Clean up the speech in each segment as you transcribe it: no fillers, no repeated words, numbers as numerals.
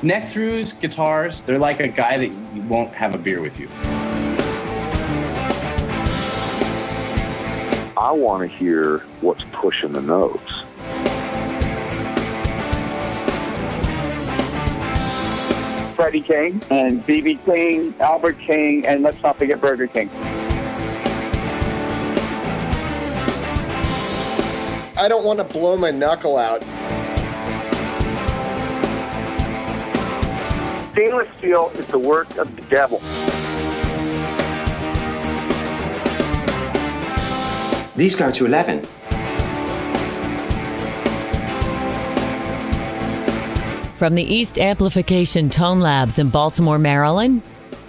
Neck-throughs, guitars, they're like a guy that won't have a beer with you. I want to hear what's pushing the notes. Freddie King and B.B. King, Albert King, and let's not forget Burger King. I don't want to blow my knuckle out. Stainless steel is the work of the devil. These go to 11. From the East Amplification Tone Labs in Baltimore, Maryland,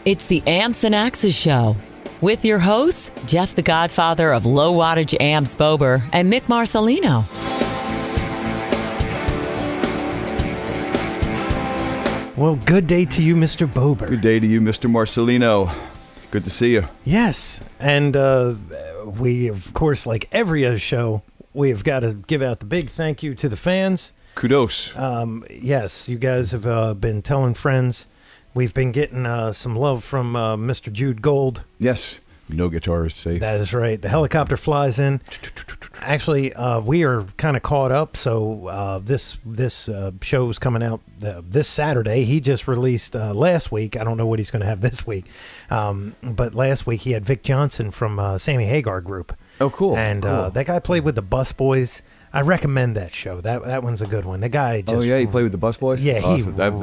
it's the Amps and Axes Show with your hosts, Jeff the Godfather of Low Wattage Amps Bober and Mick Marcelino. Well, good day to you, Mr. Bober. Good day to you, Mr. Marcelino. Good to see you. Yes, and we, of course, like every other show, we've got to give out the big thank you to the fans. Kudos. Yes, you guys have been telling friends. We've been getting some love from Mr. Jude Gold. Yes, no guitar is safe. That is right. The helicopter flies in. Actually, we are kind of caught up, so this show is coming out this Saturday. He just released last week. I don't know what he's going to have this week, but last week he had Vic Johnson from Sammy Hagar Group. Oh, cool. And cool. That guy played with the Bus Boys. I recommend that show. That one's a good one. The guy just... Oh, yeah, he played with the Bus Boys? Yeah, awesome. That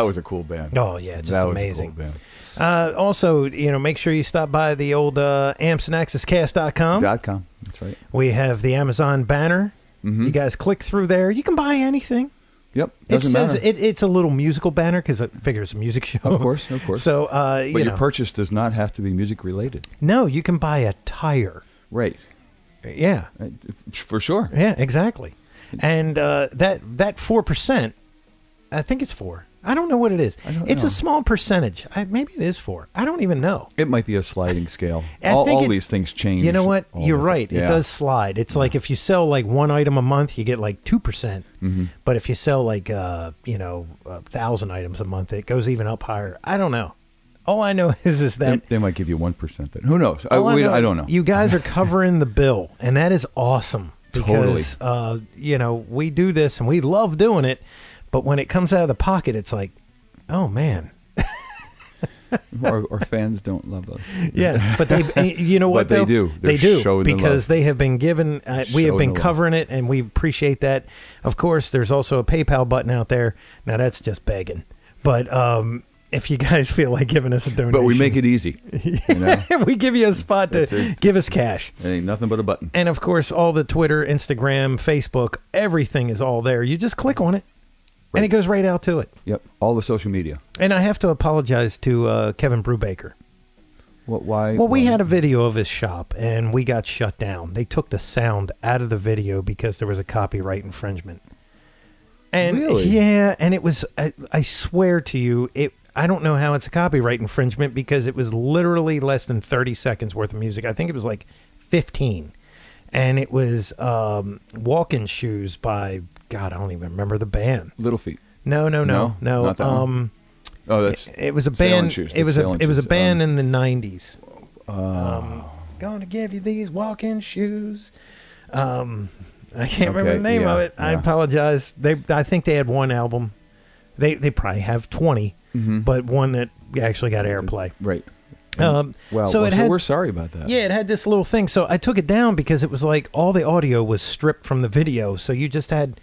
was a cool band. Oh, yeah, just that amazing. Was a cool band. Also, make sure you stop by the old ampsandaxescast.com. That's right. We have the Amazon banner. Mm-hmm. You guys click through there. You can buy anything. Yep. It says it's a little musical banner because it figures a music show. Of course. So, but your purchase does not have to be music related. No, you can buy a tire. Right. Yeah. For sure. Yeah, exactly. And that 4%, I think it's 4. I don't know what it is. It's a small percentage. Maybe it is 4. I don't even know. It might be a sliding scale. All these things change. You know what? You're right. Yeah. It does slide. It's like if you sell like one item a month, you get like 2%. Mm-hmm. But if you sell like 1,000 items a month, it goes even up higher. I don't know. All I know is that they might give you 1% then. Who knows? I don't know. You guys are covering the bill, and that is awesome because we do this and we love doing it, but when it comes out of the pocket, it's like, oh man. Our fans don't love us. Yes, but you know what? But they do. They do the because they have been given. We have been covering it, and we appreciate that. Of course, there's also a PayPal button out there. Now that's just begging, but if you guys feel like giving us a donation, but we make it easy. We give you a spot to give us cash. It ain't nothing but a button. And of course, all the Twitter, Instagram, Facebook, everything is all there. You just click on it. Right. And it goes right out to it. Yep, all the social media. And I have to apologize to Kevin Brubaker. Why? Well, we had a video of his shop, and we got shut down. They took the sound out of the video because there was a copyright infringement. And really? Yeah, and it was, I swear to you, I don't know how it's a copyright infringement because it was literally less than 30 seconds worth of music. I think it was like 15. And it was Walking Shoes by... God, I don't even remember the band. Little Feat. No. Not that one. Oh, that's it was a band. Shoes. It was a band in the 90s. Gonna give you these walking shoes. I can't remember the name of it. Yeah. I apologize. I think they had one album. They probably have 20, but one that actually got airplay. Right. We're sorry about that. Yeah, it had this little thing. So I took it down because it was like all the audio was stripped from the video. So you just had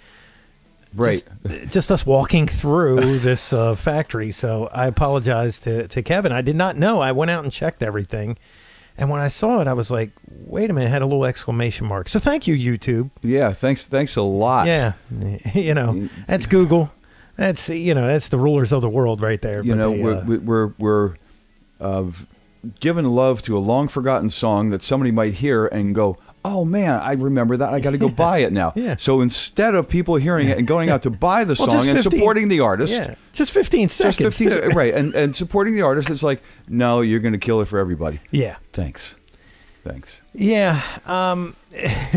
just us walking through this factory. So I apologize to Kevin. I did not know. I went out and checked everything. And when I saw it, I was like, wait a minute, it had a little exclamation mark. So thank you, YouTube. Yeah, thanks a lot. Yeah, that's Google. That's that's the rulers of the world right there. We're giving love to a long forgotten song that somebody might hear and go, oh man, I remember that. I got to go buy it now. Yeah. So instead of people hearing it and going out to buy the song and supporting the artist, just 15 seconds, right? And supporting the artist, it's like, no, you're going to kill it for everybody. Yeah. Thanks. Yeah.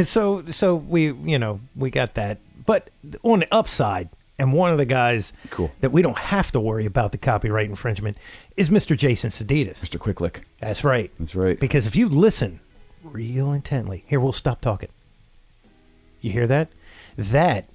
So we got that, but on the upside, And one of the guys Cool. that we don't have to worry about the copyright infringement is Mr. Jason Sudeikis. Mr. Quicklick. That's right. That's right. Because if you listen real intently, here, we'll stop talking. You hear that? That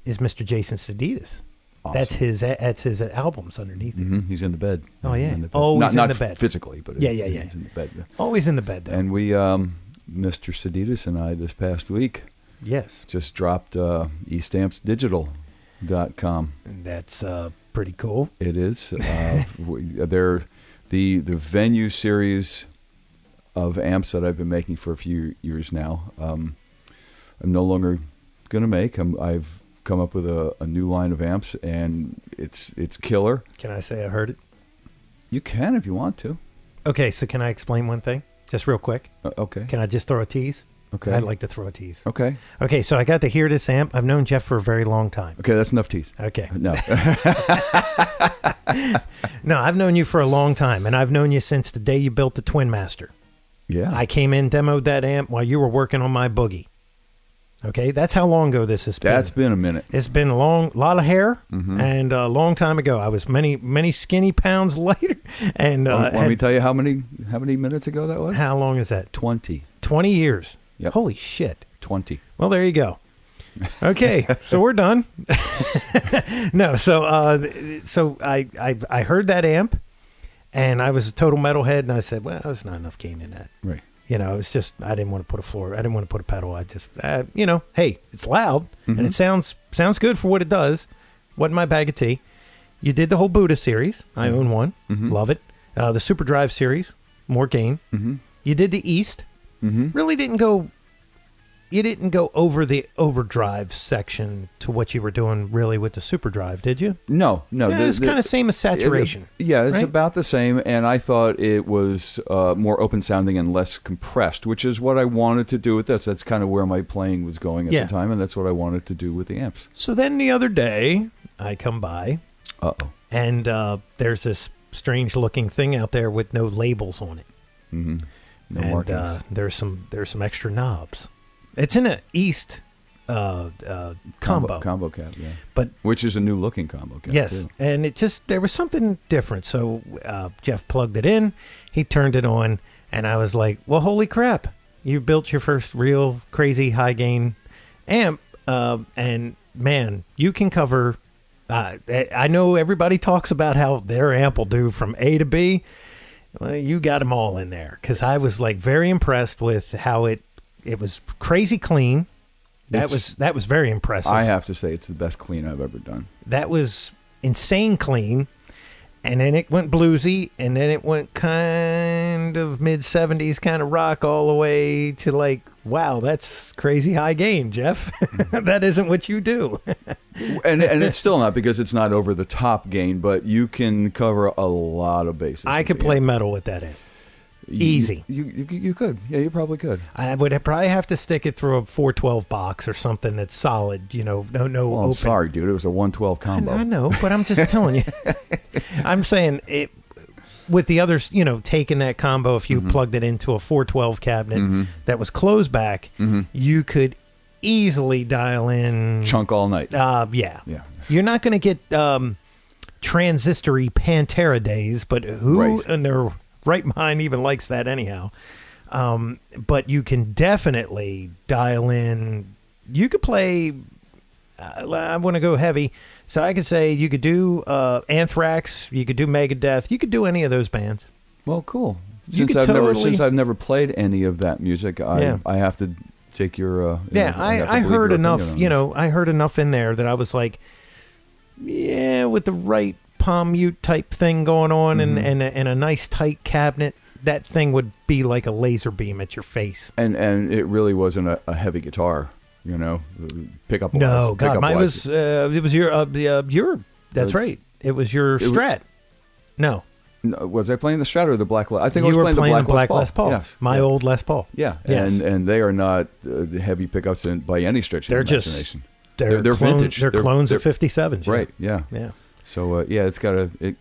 is Mr. Jason Sudeikis. Awesome. That's his albums underneath it. Mm-hmm. He's in the bed. Oh, yeah. In the bed. Always not in the bed. Physically, but Yeah. he's in the bed. Yeah. Always in the bed, though. And we, Mr. Sudeikis and I, this past week, yes, just dropped eStampsDigital.com. That's pretty cool. It is. They're the venue series of amps that I've been making for a few years now. I'm no longer going to make. I've come up with a new line of amps, and it's killer. Can I say I heard it? You can if you want to. Okay, so can I explain one thing? Just real quick. Okay. Can I just throw a tease? Okay. I'd like to throw a tease. Okay. Okay, so I got to hear this amp. I've known Jeff for a very long time. Okay, that's enough tease. Okay. No. No, I've known you for a long time, and I've known you since the day you built the Twin Master. Yeah. I came in, demoed that amp while you were working on my Boogie. Okay, that's how long ago this has been. That's been a minute. It's been a lot of hair, Mm-hmm. and a long time ago. I was many skinny pounds lighter. And Want me to tell you how many minutes ago that was? how long is that? 20. 20 years. Yep. Holy shit. 20. Well, there you go. Okay, so we're done. No, so I heard that amp, and I was a total metalhead, and I said, well, there's not enough gain in that. Right. You know, it's just I didn't want to put a floor. I didn't want to put a pedal. I just, hey, it's loud and it sounds good for what it does. Wasn't my bag of tea. You did the whole Buddha series. I own one. Love it. The Super Drive series, more gain. You did the East. Really didn't go. You didn't go over the overdrive section to what you were doing really with the Super Drive, did you? No. Yeah, it's kind of same as saturation. It's right? about the same, and I thought it was more open sounding and less compressed, which is what I wanted to do with this. That's kind of where my playing was going at the time, and that's what I wanted to do with the amps. So then the other day, I come by, and there's this strange looking thing out there with no labels on it. No And markings. there's some extra knobs. It's in an East combo cab, yeah. But which is a new looking combo cab. yes, too. and it just there was something different. So Jeff plugged it in, he turned it on, and I was like, "Well, holy crap! You built your first real crazy high gain amp, and man, you can cover." I know everybody talks about how their amp will do from A to B. Well, you got them all in there because I was like very impressed with how it was crazy clean. That was very impressive. I have to say it's the best clean I've ever done. That was insane clean, and then it went bluesy, and then it went kind of mid-70s kind of rock all the way to like, wow, that's crazy high gain, Jeff. That isn't what you do. and it's still not because it's not over the top gain, but you can cover a lot of bases. I could play metal with that in. Easy. You could. Yeah, you probably could. I would probably have to stick it through a 412 box or something that's solid, no Well, I'm open. sorry, dude. It was a 112 combo. I know, but I'm just telling you. I'm saying it with the others, taking that combo, if you plugged it into a 412 cabinet that was closed back, you could easily dial in. Chunk all night. Yeah. You're not going to get transistory Pantera days, but who in their right mind even likes that anyhow? But you can definitely dial in. You could play. I want to go heavy, so I could say you could do Anthrax, you could do Megadeth, you could do any of those bands. Well, cool. You Since I've never played any of that music, I have to take your. I heard enough. I heard enough in there that I was like, yeah, with the right palm mute type thing going on and a nice tight cabinet, that thing would be like a laser beam at your face. And it really wasn't a heavy guitar, pickup. No, God, mine was it was your that's right. It was your Strat. No, was I playing the Strat or the Black? I think you I was were playing the Black Les Paul. Yes, my old Les Paul. Yeah, yes. and they are not the heavy pickups by any stretch of the imagination. They're vintage. They're clones of 57s. Right. Yeah. Yeah. So it's got it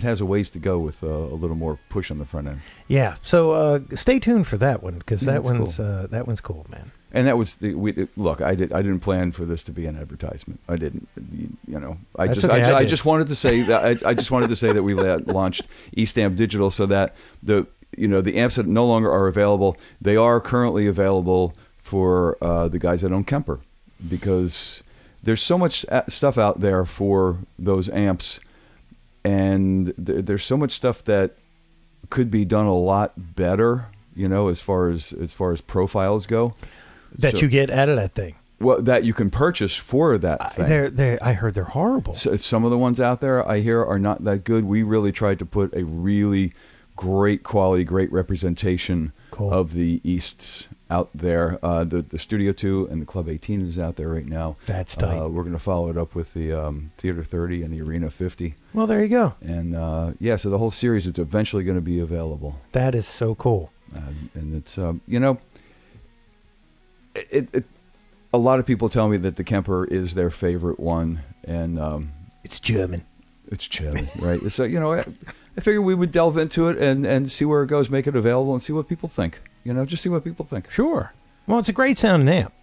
has a ways to go with a little more push on the front end. Yeah. So stay tuned for that one because that one's cool. that one's cool, man. And that was look. I didn't plan for this to be an advertisement. I didn't. I just wanted to say that I just wanted to say that we launched East Amp Digital so that the amps that no longer are available, they are currently available for the guys that own Kemper, because there's so much stuff out there for those amps, and there's so much stuff that could be done a lot better. As far as profiles go. That you get out of that thing. Well, that you can purchase for that thing. I heard they're horrible. So some of the ones out there I hear are not that good. We really tried to put a really great quality, great representation of the Easts out there. The Studio 2 and the Club 18 is out there right now. That's tight. We're going to follow it up with the Theater 30 and the Arena 50. Well, there you go. And so the whole series is eventually going to be available. That is so cool. And it's a lot of people tell me that the Kemper is their favorite one, and it's German. It's German, right? So I figured we would delve into it and see where it goes, make it available, and see what people think. Just see what people think. Sure. Well, it's a great sounding amp.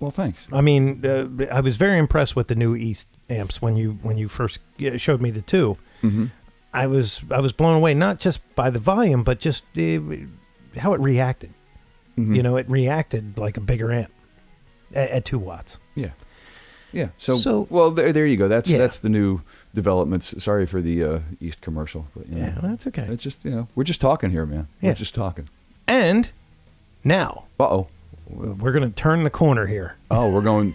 Well, thanks. I mean, I was very impressed with the new East amps when you first showed me the two. Mm-hmm. I was blown away, not just by the volume, but just how it reacted. Mm-hmm. It reacted like a bigger amp at 2 watts. Yeah. Yeah. So well, there you go. That's the new developments. Sorry for the East commercial, but that's okay. It's just we're just talking here, man. Yeah. We're just talking. And now, we're going to turn the corner here. Oh, we're going.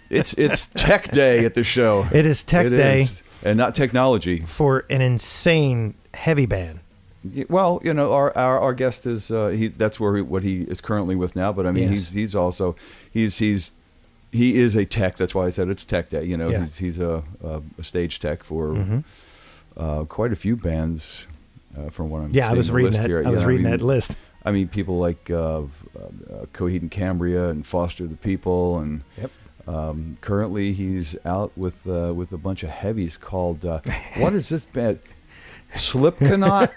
It's Tech Day at the show. It is Tech Day. And not technology. For an insane heavy band. Well, our guest is that's what he is currently with now. But I mean, yes. he's also he is a tech. That's why I said it's Tech Day. He's a stage tech for quite a few bands. From what I'm seeing I was reading that. Here. I was reading that list. I mean, people like Coheed and Cambria and Foster the People, and currently he's out with a bunch of heavies called what is this band? Slipknot?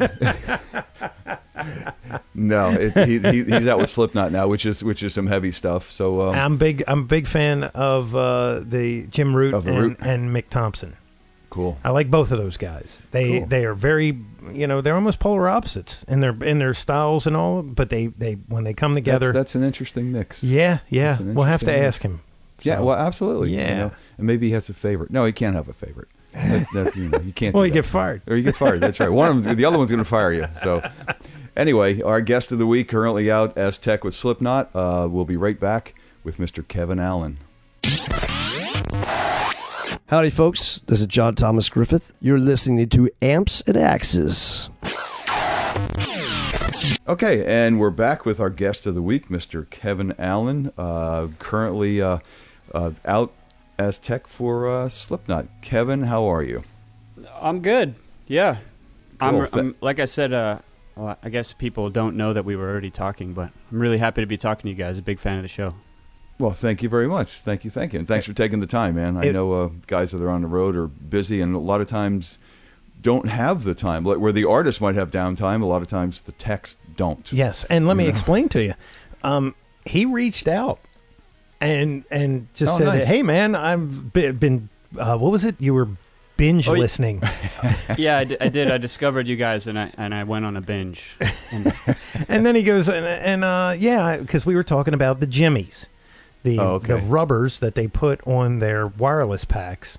No, he's out with Slipknot now, which is some heavy stuff. So I'm a big fan of the Jim Root and Mick Thomson. Cool. I like both of those guys. They are very they're almost polar opposites in their styles and all, but they when they come together, that's an interesting mix. Yeah. We'll have to ask him. So, yeah, well, absolutely. Yeah, and maybe he has a favorite. No, he can't have a favorite. That's you can't. Well, you get fired. Or you get fired. That's right. One of them, the other one's going to fire you. So, anyway, our guest of the week, currently out as tech with Slipknot. We'll be right back with Mr. Kevin Allen. Howdy, folks. This is John Thomas Griffith. You're listening to Amps and Axes. Okay, and we're back with our guest of the week, Mr. Kevin Allen, currently out as tech for Slipknot. Kevin, how are you? I'm good. Yeah, Cool. I'm like I said. Well, I guess people don't know that we were already talking, but I'm really happy to be talking to you guys. A big fan of the show. Well, thank you very much. Thank you. And thanks for taking the time, man. I know guys that are on the road are busy, and a lot of times don't have the time. Like where the artist might have downtime, a lot of times the techs don't. Yes, and let me explain to you. He reached out and just said, nice. "Hey, man, I've been what was it? You were binge listening." Yeah, I did. I discovered you guys, and I went on a binge. And then he goes, because we were talking about the jimmies. The rubbers that they put on their wireless packs.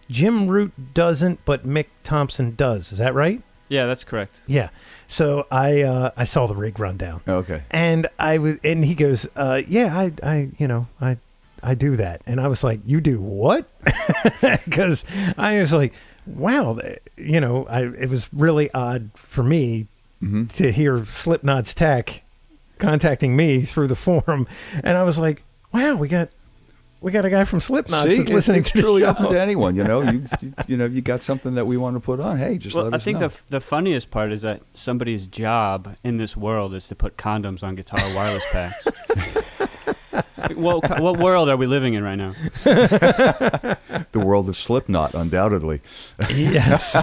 Jim Root doesn't, but Mick Thomson does. Is that right? Yeah, that's correct. Yeah. So I saw the rig rundown. Okay. And he goes, I do that. And I was like, you do what? Because I was like, wow, it was really odd for me to hear Slipknot's tech contacting me through the forum, and I was like, wow, we got a guy from Slipknot listening it's to truly the show. open to anyone. You got something that we want to put on. Hey, just let us know. I think the funniest part is that somebody's job in this world is to put condoms on guitar wireless packs. What world are we living in right now? The world of Slipknot, undoubtedly. Yes.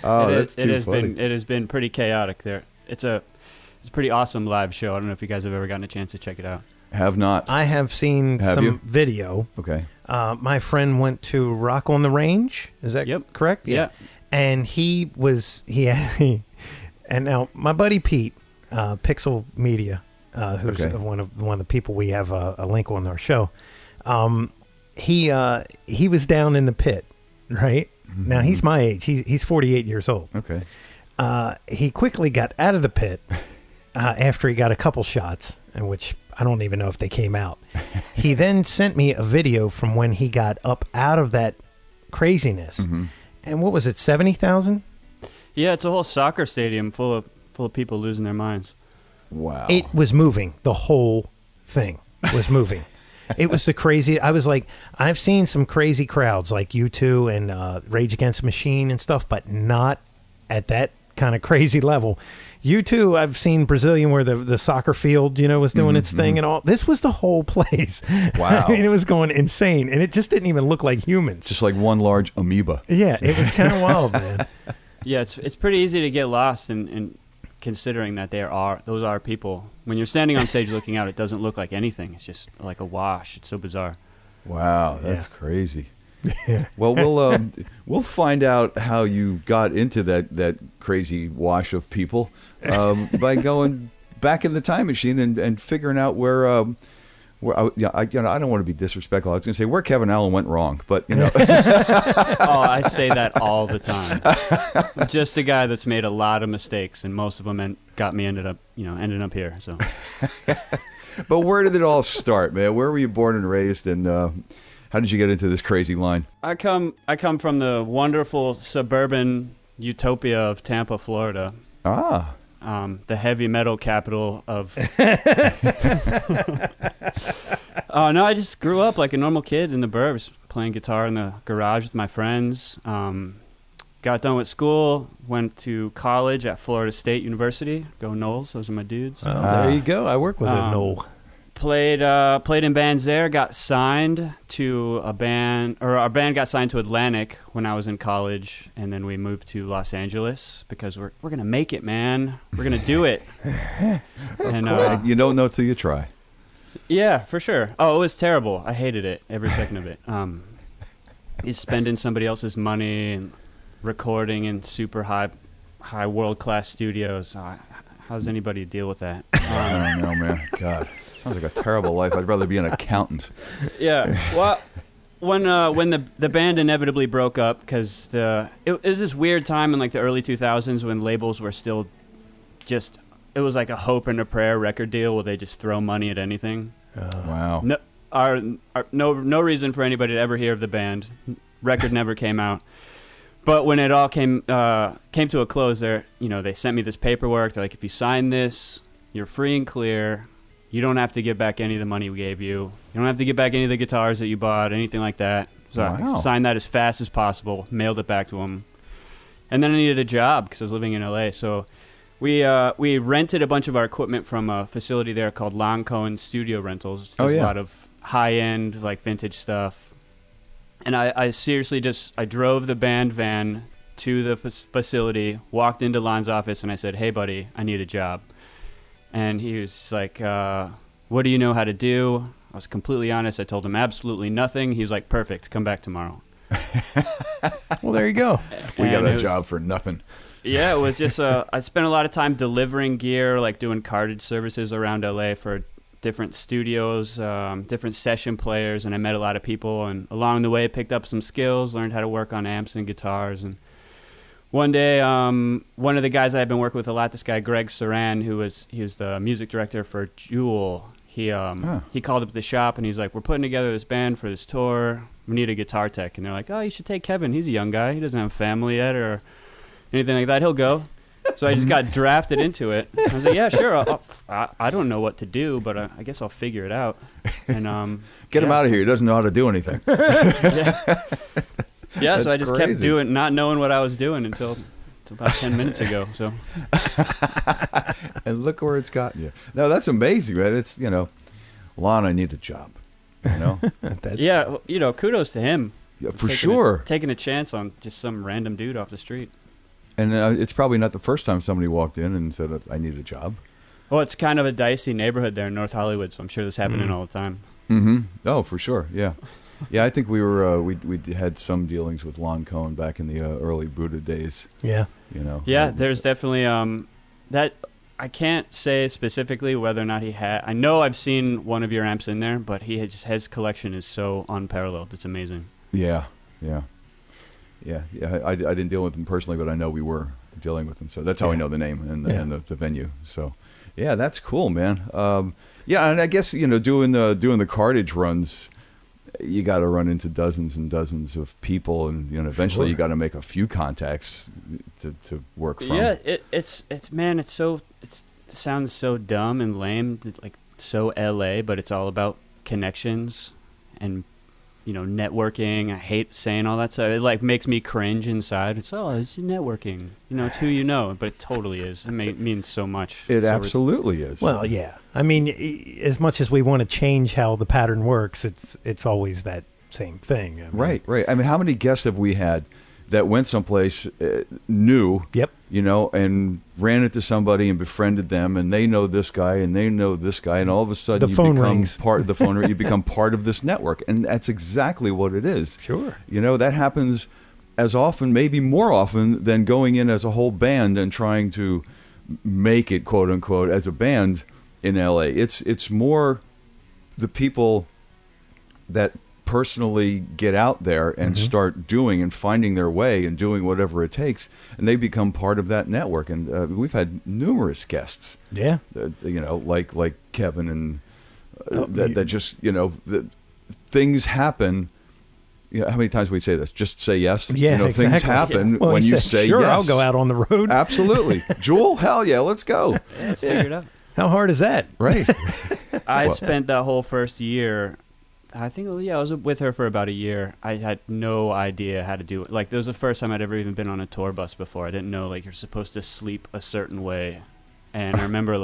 That's too funny. It has been pretty chaotic there. It's a It's a pretty awesome live show. I don't know if you guys have ever gotten a chance to check it out. Have not. I have seen Have some you? video. Okay. My friend went to Rock on the Range. Is that correct? Yeah. And and now my buddy Pete, Pixel Media, who's one of the people we have a link on our show. He was down in the pit, right? Mm-hmm. Now he's my age. He's 48 years old. Okay. He quickly got out of the pit after he got a couple shots, in which I don't even know if they came out. He then sent me a video from when he got up out of that craziness. Mm-hmm. And what was it, 70,000? Yeah, it's a whole soccer stadium full of people losing their minds. Wow. It was moving. The whole thing was moving. It was the crazy. I was like, I've seen some crazy crowds like U2 and Rage Against the Machine and stuff, but not at that kind of crazy level. U2, I've seen Brazilian where the soccer field, was doing its thing and all. This was the whole place. Wow. I mean, it was going insane, and it just didn't even look like humans. Just like one large amoeba. Yeah, it was kind of wild, man. Yeah, it's pretty easy to get lost in considering that those are people. When you're standing on stage looking out, it doesn't look like anything. It's just like a wash. It's so bizarre. Wow, that's crazy. Well, we'll find out how you got into that crazy wash of people by going back in the time machine and figuring out where I don't want to be disrespectful. I was going to say where Kevin Allen went wrong, but Oh, I say that all the time. I'm just a guy that's made a lot of mistakes, and most of them ended up here. So, but where did it all start, man? Where were you born and raised, and how did you get into this crazy line? I come from the wonderful suburban utopia of Tampa, Florida. Ah. The heavy metal capital of... No, I just grew up like a normal kid in the burbs, playing guitar in the garage with my friends. Got done with school, went to college at Florida State University. Go Noles, those are my dudes. Oh, there you go. I work with a Nole. Played in bands there, got signed to a band, or our band got signed to Atlantic when I was in college, and then we moved to Los Angeles because we're going to make it, man. We're going to do it. And you don't know till you try. Yeah, for sure. Oh, it was terrible. I hated it, every second of it. He's spending somebody else's money and recording in super high world-class studios. How does anybody deal with that? I don't know, man. God. Sounds like a terrible life. I'd rather be an accountant. Yeah. Well, when the band inevitably broke up, because it was this weird time in like the early 2000s when labels were still just, it was like a hope and a prayer record deal where they just throw money at anything. Wow. No reason for anybody to ever hear of the band. Record never came out. But when it all came to a close, they sent me this paperwork. They're like, if you sign this, you're free and clear. You don't have to give back any of the money we gave you. You don't have to give back any of the guitars that you bought, anything like that. So I signed that as fast as possible, mailed it back to them. And then I needed a job because I was living in LA. So we rented a bunch of our equipment from a facility there called Lon Cohen Studio Rentals. There's a lot of high-end, like vintage stuff. And I seriously I drove the band van to the facility, walked into Lon's office, and I said, hey, buddy, I need a job. And he was like, what do you know how to do? I was completely honest. I told him absolutely nothing. He was like, perfect. Come back tomorrow. Well, there you go. We got a job for nothing. Yeah, it was just, I spent a lot of time delivering gear, like doing cartage services around LA for different studios, different session players, and I met a lot of people. And along the way, picked up some skills, learned how to work on amps and guitars. And one day, one of the guys I had been working with a lot, this guy Greg Saran, he was the music director for Jewel. He called up the shop and he's like, "We're putting together this band for this tour. We need a guitar tech." And they're like, "Oh, you should take Kevin. He's a young guy. He doesn't have a family yet or anything like that. He'll go." So I just got drafted into it. I was like, "Yeah, sure. I don't know what to do, but I guess I'll figure it out." And get him out of here. He doesn't know how to do anything. Yeah, so I just kept not knowing what I was doing until about 10 minutes ago. So, and look where it's gotten you. No, that's amazing, man. It's Lon, I need a job. Kudos to him. Yeah, for sure. Taking a chance on just some random dude off the street. And it's probably not the first time somebody walked in and said, "I need a job." Well, it's kind of a dicey neighborhood there in North Hollywood, so I'm sure this happening all the time. Mm-hmm. Oh, for sure. Yeah. Yeah, I think we were we had some dealings with Lon Cohen back in the early Buddha days. Yeah. You know. Yeah, there's definitely that I can't say specifically whether or not he had. I know I've seen one of your amps in there, but his collection is so unparalleled. It's amazing. Yeah. I didn't deal with him personally, but I know we were dealing with him, so that's how I know the name and the venue. So, yeah, that's cool, man. Yeah, and I guess doing the cartage runs, you got to run into dozens and dozens of people, and eventually you got to make a few contacts to work from. Yeah, it sounds so dumb and lame, like so LA, but it's all about connections and networking. I hate saying all that stuff. It like makes me cringe inside. It's networking. It's who you know, but it totally is. It means so much. It absolutely is. Well, yeah. I mean, as much as we want to change how the pattern works, it's always that same thing. I mean, Right. I mean, how many guests have we had that went someplace new? Yep. And ran into somebody and befriended them, and they know this guy, and they know this guy, and all of a sudden the phone become rings. part of the phone. You become part of this network, and that's exactly what it is. Sure. That happens as often, maybe more often, than going in as a whole band and trying to make it, quote unquote, as a band in LA. It's more the people that personally get out there and start doing and finding their way and doing whatever it takes, and they become part of that network. And we've had numerous guests, like Kevin, and that just things happen. How many times we say this? Just say yes. Yeah, exactly. Things happen Well, when you say sure, yes. I'll go out on the road. Absolutely. Jewel, hell yeah, let's go. Let's figure it out. How hard is that? Right. I spent that whole first year. I think, I was with her for about a year. I had no idea how to do it. Like, it was the first time I'd ever even been on a tour bus before. I didn't know, you're supposed to sleep a certain way. And I remember,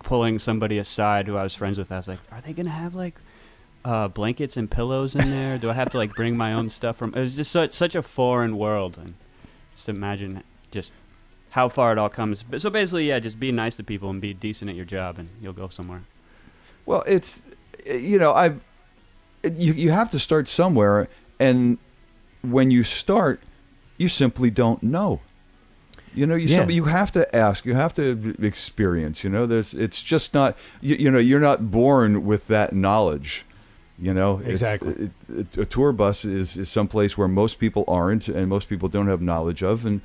pulling somebody aside who I was friends with. I was like, are they going to have, blankets and pillows in there? Do I have to, bring my own stuff from... It was just such a foreign world. And just imagine just how far it all comes. So basically, just be nice to people and be decent at your job, and you'll go somewhere. Well, it's, you have to start somewhere, and when you start, you simply don't know. You have to ask, you have to experience. It's just not. You're not born with that knowledge. Exactly. A tour bus is someplace where most people aren't, and most people don't have knowledge of. And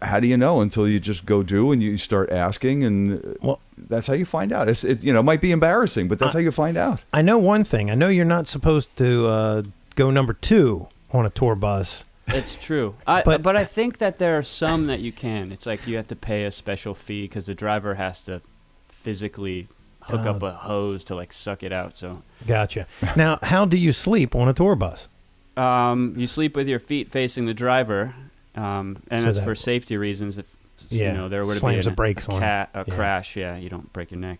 how do you know until you just go do and you start asking, and that's how you find out. It might be embarrassing, but that's how you find out. I know one thing. I know you're not supposed to go number 2 on a tour bus. It's true. But I think that there are some that you can. It's like you have to pay a special fee because the driver has to physically hook up a hose to suck it out. So Gotcha. Now, how do you sleep on a tour bus? You sleep with your feet facing the driver. And So that's that- for safety reasons. If there were to slams be the brakes on. a crash, you don't break your neck.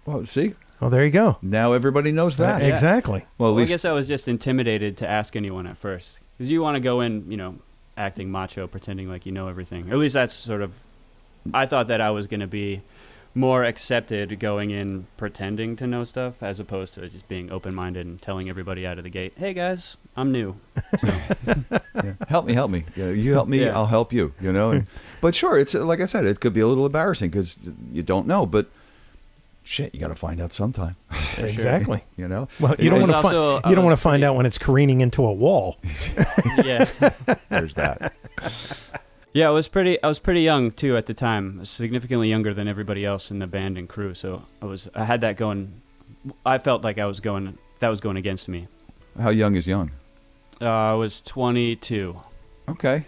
Well, see, Oh, there you go. now everybody knows that. Yeah. Exactly. Well, at I least guess I was just intimidated to ask anyone at first because you want to go in, acting macho, pretending like you know everything. Or at least that's sort of. I thought that I was going to be more accepted going in pretending to know stuff as opposed to just being open-minded and telling everybody out of the gate, "Hey guys, I'm new." So. yeah. Help me. You help me, Yeah. I'll help you. But sure, it's like I said, it could be a little embarrassing because you don't know. But shit, you got to find out sometime. Exactly. Well, you don't want to also- find. You don't want to pretty- find out when it's careening into a wall. Yeah. There's that. Yeah, I was pretty young too at the time, significantly younger than everybody else in the band and crew. So I had that going. I felt like that was going against me. How young is young? I was 22. Okay.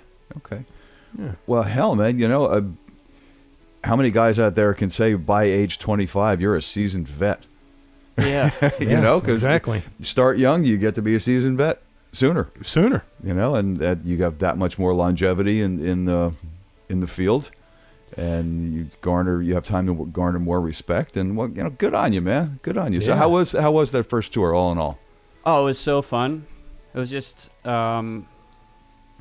Yeah. Well, hell, man, how many guys out there can say by age 25 you're a seasoned vet? Yeah. Because exactly. Start young, you get to be a seasoned vet sooner. And you have that much more longevity in the field, and you have time to garner more respect. And good on you, man. Good on you. Yeah. So how was that first tour, all in all? Oh, it was so fun. It was just.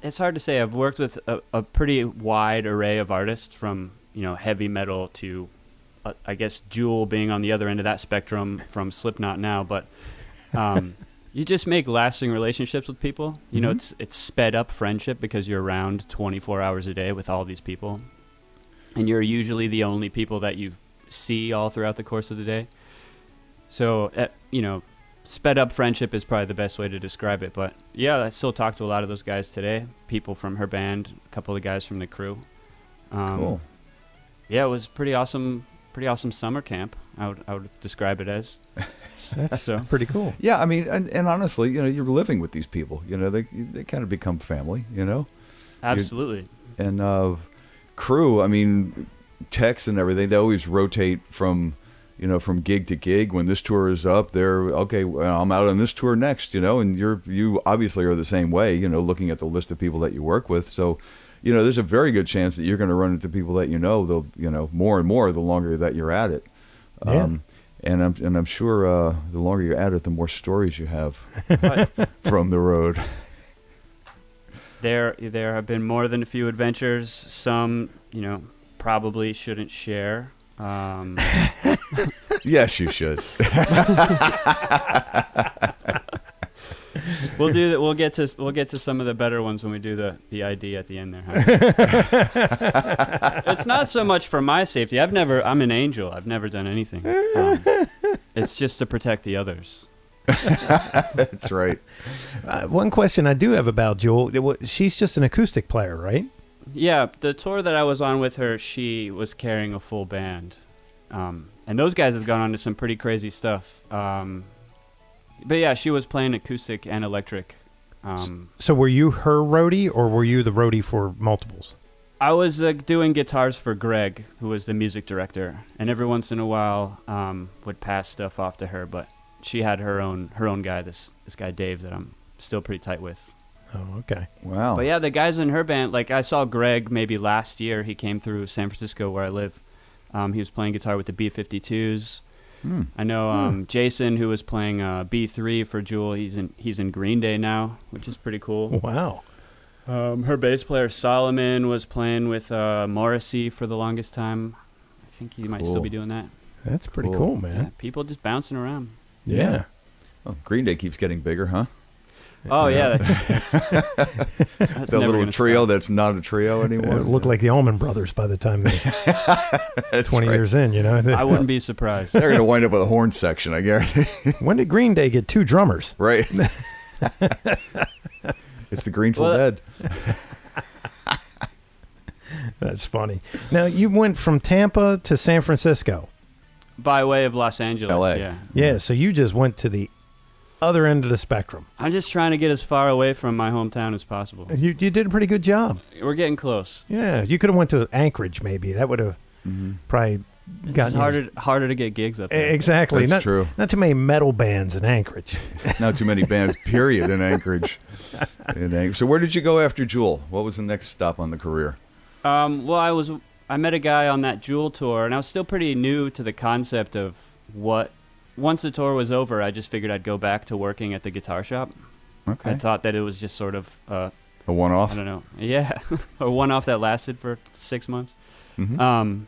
It's hard to say. I've worked with a pretty wide array of artists, from heavy metal to I guess Jewel being on the other end of that spectrum from Slipknot now, but you just make lasting relationships with people. You know, it's sped up friendship because you're around 24 hours a day with all these people, and you're usually the only people that you see all throughout the course of the day. So, you know, sped up friendship is probably the best way to describe it. But yeah, I still talk to a lot of those guys today. People from her band, a couple of the guys from the crew. Cool. Yeah, it was pretty awesome summer camp. I would describe it as. That's so pretty cool. Yeah, I mean, and honestly, you know, you're living with these people. You know, they kind of become family. You know. Absolutely. And crew, I mean, techs and everything. They always rotate from gig to gig. When this tour is up, they're okay. Well, I'm out on this tour next. You know, and you obviously are the same way. You know, looking at the list of people that you work with, so. You know, there's a very good chance that you're going to run into people that more and more the longer that you're at it. Yeah. And I'm sure the longer you're at it, the more stories you have from the road. There have been more than a few adventures. Some, you know, probably shouldn't share. Yes, you should. We'll do that. We'll get to some of the better ones when we do the ID at the end there. Huh? It's not so much for my safety. I'm an angel. I've never done anything. It's just to protect the others. That's right. One question I do have about Jewel, she's just an acoustic player, right? Yeah, the tour that I was on with her, she was carrying a full band. And those guys have gone on to some pretty crazy stuff. But yeah, she was playing acoustic and electric. So were you her roadie, or were you the roadie for multiples? I was doing guitars for Greg, who was the music director, and every once in a while would pass stuff off to her. But she had her own guy, this guy Dave, that I'm still pretty tight with. Oh, okay. Wow. But yeah, the guys in her band, like I saw Greg maybe last year. He came through San Francisco where I live. He was playing guitar with the B-52s. I know Jason, who was playing B3 for Jewel. He's in Green Day now, which is pretty cool. Wow. Her bass player Solomon was playing with Morrissey for the longest time. I think he might still be doing that. That's pretty cool, man. Yeah, people just bouncing around. Yeah. Oh, Green Day keeps getting bigger, huh? Oh yeah, that's that little trio stop. That's not a trio anymore. It looked like the Allman Brothers by the time they 20 years in, you know. I wouldn't be surprised. They're going to wind up with a horn section, I guarantee. When did Green Day get 2 drummers? Right. It's the Grateful Dead. That's funny. Now, you went from Tampa to San Francisco. By way of Los Angeles. LA. Yeah, so you just went to the other end of the spectrum. I'm just trying to get as far away from my hometown as possible. You did a pretty good job. We're getting close. Yeah, you could have went to Anchorage maybe. That would have probably gotten It's harder to get gigs up there. Exactly. That's true. Not too many metal bands in Anchorage. Not too many bands, period, in Anchorage. So where did you go after Jewel? What was the next stop on the career? Well, I met a guy on that Jewel tour, and I was still pretty new to the concept of what. Once the tour was over, I just figured I'd go back to working at the guitar shop. Okay. I thought that it was just sort of a one-off. I don't know. Yeah, a one-off that lasted for 6 months. Mm-hmm.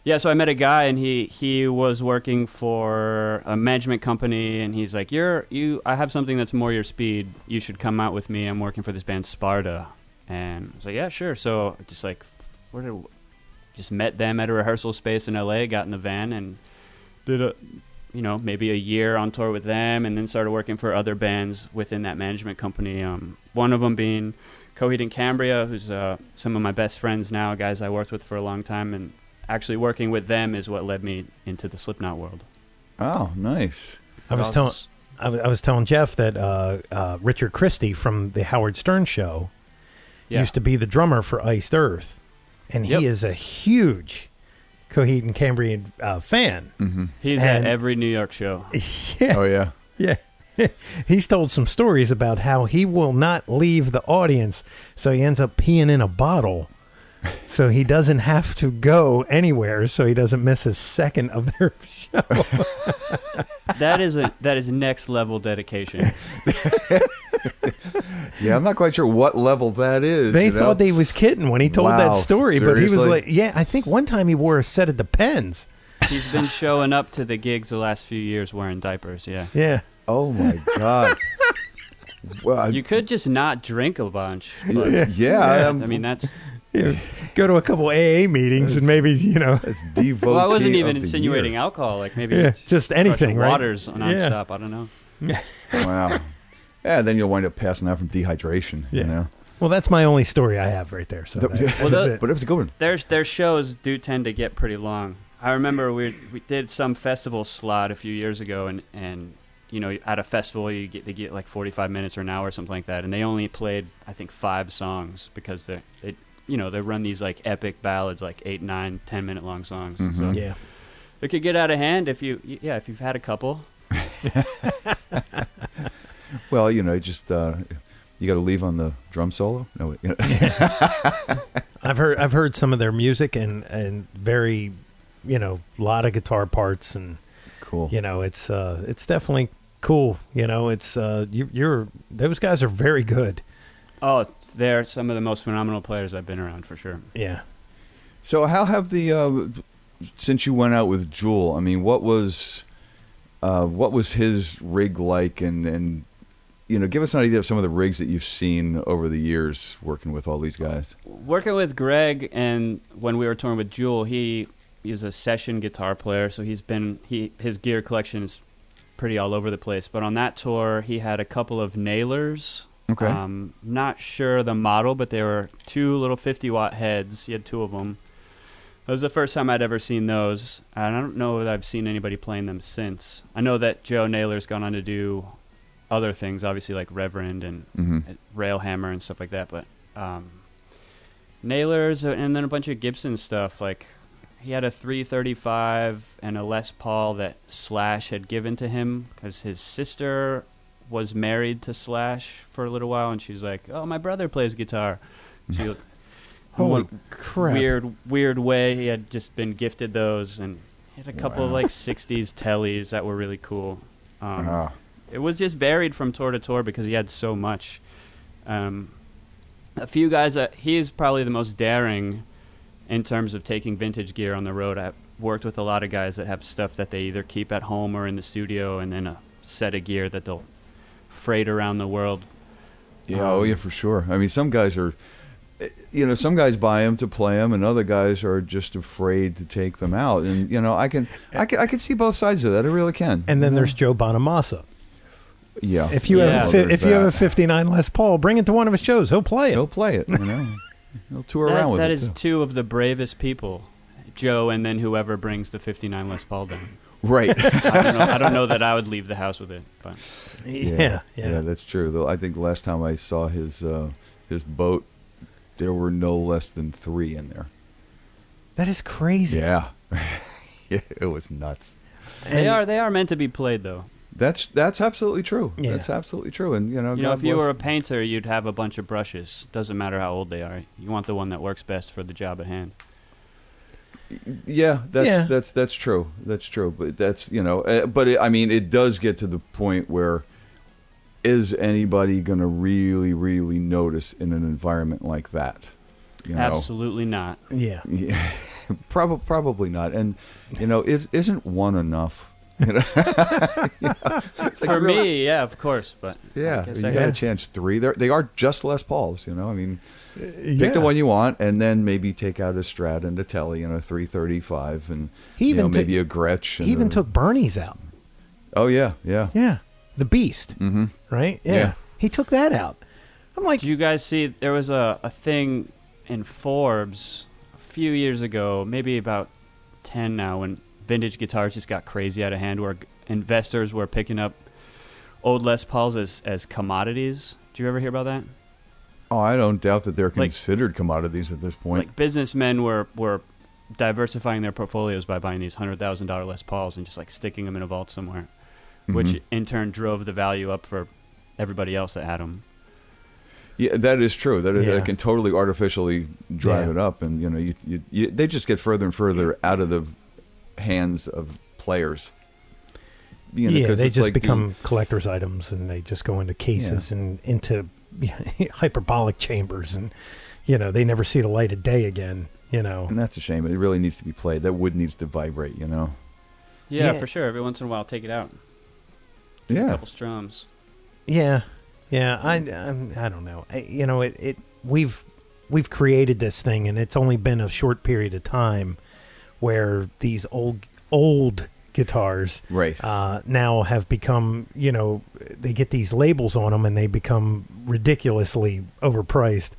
Yeah, so I met a guy, and he was working for a management company, and he's like, I have something that's more your speed. You should come out with me. I'm working for this band Sparta. And I was like, yeah, sure. So just like, just met them at a rehearsal space in LA, got in the van, and did maybe a year on tour with them, and then started working for other bands within that management company. One of them being Coheed and Cambria, who's some of my best friends now, guys I worked with for a long time, and actually working with them is what led me into the Slipknot world. Oh, nice. I was telling Jeff that Richard Christie from the Howard Stern show used to be the drummer for Iced Earth, and he is a huge Coheed and Cambria fan. Mm-hmm. He's at every New York show. Yeah. Oh, yeah. Yeah. He's told some stories about how he will not leave the audience, so he ends up peeing in a bottle so he doesn't have to go anywhere, so he doesn't miss a second of their show. That is next level dedication. Yeah, I'm not quite sure what level that is. They thought they was kidding when he told that story, seriously? But he was like, yeah, I think one time he wore a set of Depends. He's been showing up to the gigs the last few years wearing diapers. Yeah. Yeah. Oh my God. Well, You could just not drink a bunch. But yeah. I mean, that's. Yeah. Go to a couple AA meetings and maybe, It's devotee. Well, I wasn't even of the insinuating year. alcohol. Like maybe just anything, right? Waters nonstop. I don't know. Wow. Yeah, then you'll wind up passing out from dehydration. Yeah. You know. Well, that's my only story I have right there. So that is it. But it was a good one. Their shows do tend to get pretty long. I remember we did some festival slot a few years ago, and at a festival they get like 45 minutes or an hour or something like that, and they only played I think 5 songs because they run these like epic ballads, like 8, 9, 10-minute long songs. Mm-hmm. So Yeah. it could get out of hand if you've had a couple. Well, just you got to leave on the drum solo. No, I've heard some of their music and very, lot of guitar parts and cool. It's definitely cool. It's those guys are very good. Oh, they're some of the most phenomenal players I've been around for sure. Yeah. So how have since you went out with Jewel? I mean, what was his rig like, and give us an idea of some of the rigs that you've seen over the years working with all these guys. Working with Greg, and when we were touring with Jewel, he is a session guitar player, so his gear collection is pretty all over the place. But on that tour, he had a couple of nailers. Okay. Not sure the model, but they were 2 little 50-watt heads. He had 2 of them. That was the first time I'd ever seen those, and I don't know that I've seen anybody playing them since. I know that Joe Naylor's gone on to do other things, obviously like Reverend and Railhammer and stuff like that, but Naylor's and then a bunch of Gibson stuff. Like he had a 335 and a Les Paul that Slash had given to him because his sister was married to Slash for a little while, and she's like, "Oh, my brother plays guitar." She, Holy crap! Weird way, he had just been gifted those, and he had a couple of like '60s tellies that were really cool. It was just varied from tour to tour because he had so much. A few guys, he is probably the most daring in terms of taking vintage gear on the road. I've worked with a lot of guys that have stuff that they either keep at home or in the studio, and then a set of gear that they'll freight around the world. Yeah, for sure. I mean, some guys are, some guys buy them to play them, and other guys are just afraid to take them out. And I can see both sides of that. I really can. And then there's Joe Bonamassa. Yeah. If you have a 59 Les Paul, bring it to one of his shows. He'll play it. He'll play it. He'll tour around with it. That is 2 of the bravest people, Joe, and then whoever brings the 59 Les Paul down. Right. I don't know that I would leave the house with it. But. Yeah, that's true. Though I think the last time I saw his boat, there were no less than 3 in there. That is crazy. Yeah. It was nuts. They are meant to be played, though. That's absolutely true. Yeah. That's absolutely true. And if you were a painter, you'd have a bunch of brushes. Doesn't matter how old they are. You want the one that works best for the job at hand. Yeah, that's true. That's true. But it does get to the point where is anybody going to really, really notice in an environment like that? Absolutely not. Yeah. Probably not. And isn't one enough? For me, yeah, of course, but you got a chance 3. They are just Les Pauls, I mean, pick the one you want, and then maybe take out a Strat and a Telly and a 335, and maybe a Gretsch. He even took Bernie's out. Oh yeah, the Beast, right? Yeah, he took that out. I'm like, did you guys see? There was a thing in Forbes a few years ago, maybe about 10 now, when vintage guitars just got crazy out of hand, where investors were picking up old Les Pauls as commodities. Do you ever hear about that? Oh, I don't doubt that they're considered commodities at this point. Like businessmen were diversifying their portfolios by buying these $100,000 Les Pauls and just like sticking them in a vault somewhere, which in turn drove the value up for everybody else that had them. Yeah, that is true. That can totally artificially drive it up, and they just get further and further out of the hands of players. They just become collector's items, and they just go into cases and into hyperbolic chambers, and they never see the light of day again. And that's a shame. It really needs to be played. That wood needs to vibrate. Yeah, for sure. Every once in a while, take it out. Yeah. A couple strums. Yeah. I don't know. We've created this thing, and it's only been a short period of time where these old guitars now have become, they get these labels on them and they become ridiculously overpriced.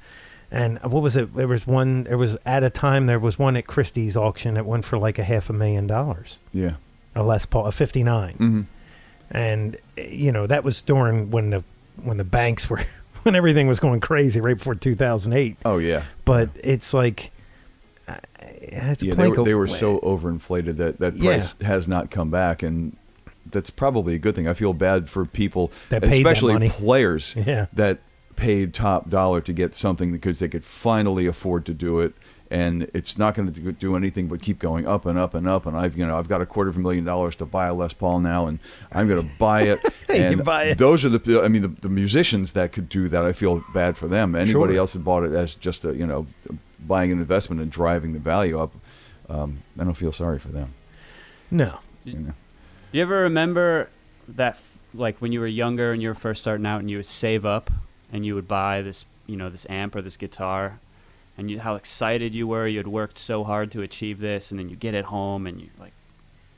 And what was it? There was one at Christie's auction that went for like $500,000. Yeah. A Les Paul, a 59. Mm-hmm. And, that was during when the banks were, when everything was going crazy right before 2008. Oh, yeah. But it's like, they were so overinflated that price has not come back, and that's probably a good thing. I feel bad for people, especially players, that paid top dollar to get something because they could finally afford to do it, and it's not going to do anything but keep going up and up and up. And I've got $250,000 to buy a Les Paul now, and I'm going to buy it. And you buy it. Those are the musicians that could do that. I feel bad for them. Anybody else that bought it as just buying an investment and driving the value up, I don't feel sorry for them. No. You ever remember that, like when you were younger and you were first starting out and you would save up and you would buy this, this amp or this guitar, and how excited you were? You had worked so hard to achieve this, and then you get it home and you're like,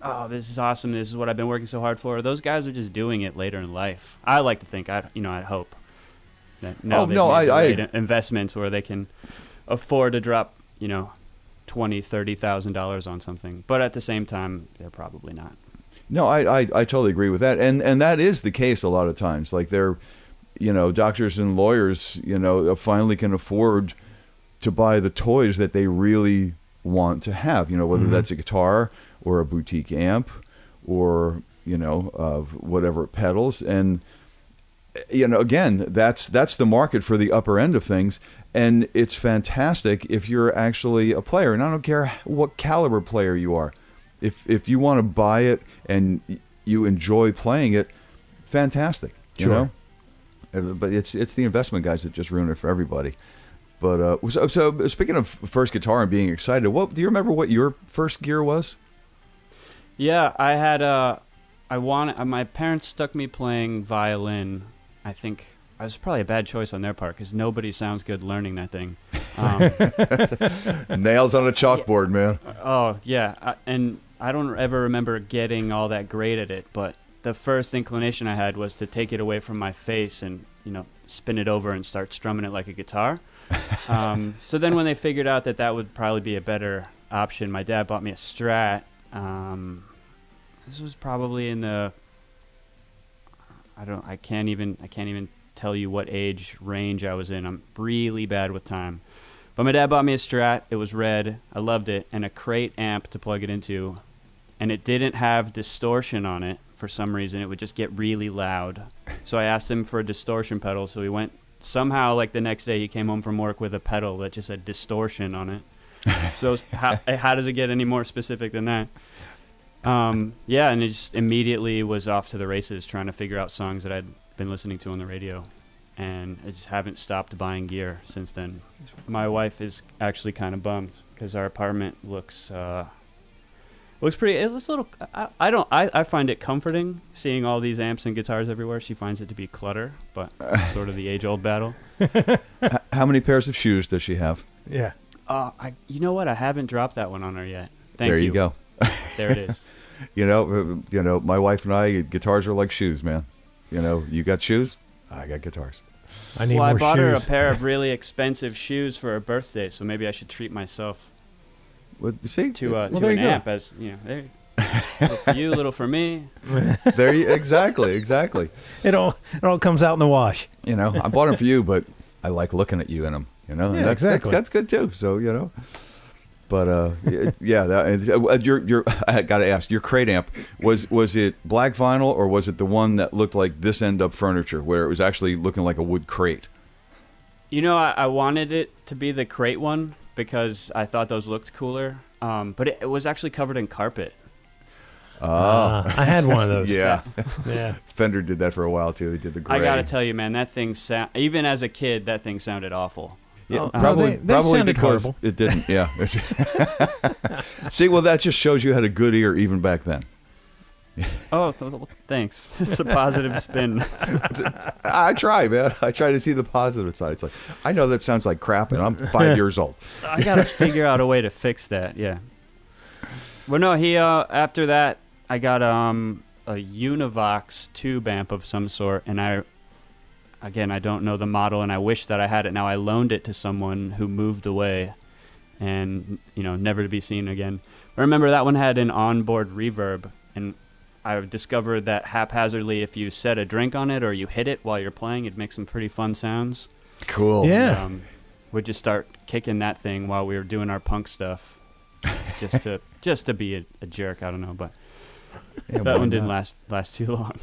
oh, this is awesome. This is what I've been working so hard for. Those guys are just doing it later in life. I like to think, I hope that now they've made investments where they can afford to drop, $20,000-$30,000 on something. But at the same time, they're probably not. No, I totally agree with that. And that is the case a lot of times. Like they're, doctors and lawyers, finally can afford to buy the toys that they really want to have, whether that's a guitar or a boutique amp or, whatever pedals. And, again, that's the market for the upper end of things. And it's fantastic if you're actually a player. And I don't care what caliber player you are. If you want to buy it and you enjoy playing it, fantastic. Sure. But it's the investment guys that just ruin it for everybody. But so speaking of first guitar and being excited, do you remember what your first gear was? Yeah, I had my parents stuck me playing violin. I think it was probably a bad choice on their part because nobody sounds good learning that thing. Nails on a chalkboard, man. Oh yeah, and I don't ever remember getting all that great at it, but the first inclination I had was to take it away from my face and spin it over and start strumming it like a guitar. So then when they figured out that would probably be a better option, my dad bought me a Strat. This was probably in the I can't even tell you what age range I was in. I'm really bad with time. But my dad bought me a Strat. It was red. I loved it. And a crate amp to plug it into. And it didn't have distortion on it for some reason. It would just get really loud. So I asked him for a distortion pedal. So we went somehow, like the next day, he came home from work with a pedal that just had distortion on it. So how does it get any more specific than that? Yeah, and it just immediately was off to the races trying to figure out songs that I'd been listening to on the radio. And I just haven't stopped buying gear since then. My wife is actually kind of bummed because our apartment looks pretty. It's a little. I find it comforting seeing all these amps and guitars everywhere. She finds it to be clutter, but it's sort of the age-old battle. How many pairs of shoes does she have? Yeah. You know what? I haven't dropped that one on her yet. Thank you. There you go. There it is. My wife and I, guitars are like shoes, man. You got shoes, I got guitars. I need more shoes. I bought her a pair of really expensive shoes for her birthday, so maybe I should treat myself to an amp as there. Little for you, little for me. There you exactly. It all comes out in the wash. I bought them for you, but I like looking at you in them. And exactly. That's good too. So But I got to ask, your crate amp was it black vinyl or was it the one that looked like this end up furniture, where it was actually looking like a wood crate? I wanted it to be the crate one because I thought those looked cooler. But it was actually covered in carpet. I had one of those. Yeah. Yeah. Fender did that for a while too. They did the gray. I got to tell you, man, that thing even as a kid, that thing sounded awful. Yeah, probably sounded because horrible. It didn't. Yeah. See, well, that just shows you had a good ear even back then. Oh, thanks. It's a positive spin. I try, man. I try to see the positive side. It's like, I know that sounds like crap, and I'm 5 years old. I got to figure out a way to fix that, yeah. Well, no, after that, I got a Univox tube amp of some sort, and I don't know the model, and I wish that I had it. Now, I loaned it to someone who moved away and, never to be seen again. I remember that one had an onboard reverb, and I discovered that haphazardly, if you set a drink on it or you hit it while you're playing, it makes some pretty fun sounds. Cool. Yeah. We'd just start kicking that thing while we were doing our punk stuff, just to be a jerk. I don't know, but that one didn't last too long.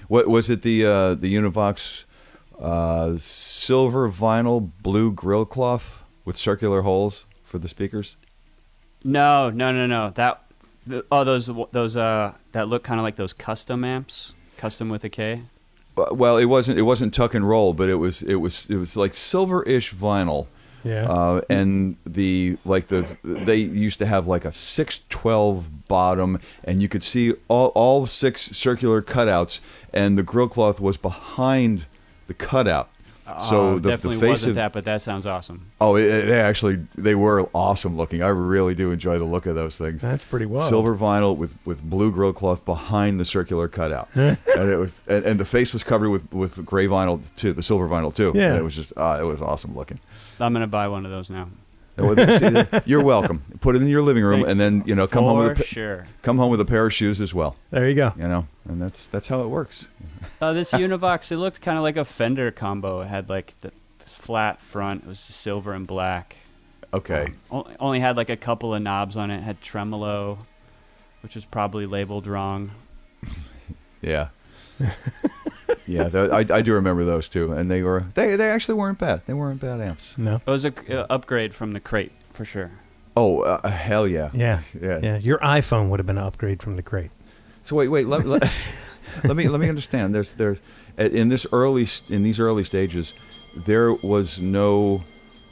What was it? The Univox silver vinyl blue grill cloth with circular holes for the speakers? No. Those that look kind of like those custom amps, custom with a K. Well, it wasn't tuck and roll, but it was like silver-ish vinyl. Yeah. And they used to have like a 612 bottom, and you could see all 6 circular cutouts, and the grill cloth was behind the cutout. So the definitely face wasn't of that, but that sounds awesome. Oh, they were awesome looking. I really do enjoy the look of those things. That's pretty wild. Silver vinyl with blue grill cloth behind the circular cutout, and it was and the face was covered with gray vinyl too, the silver vinyl too. Yeah, and it was just it was awesome looking. I'm gonna buy one of those now. You're welcome. Put it in your living room, and then come home with a pair of shoes as well. There you go. And that's how it works. This Univox, it looked kind of like a Fender combo. It had like the flat front. It was silver and black. Okay. Only had like a couple of knobs on it. It had tremolo, which was probably labeled wrong. Yeah. Yeah, I do remember those too, and they actually weren't bad. They weren't bad amps. No, it was a upgrade from the Crate for sure. Oh, hell yeah. Yeah. Your iPhone would have been an upgrade from the Crate. So wait. Let me understand. There's in these early stages, there was no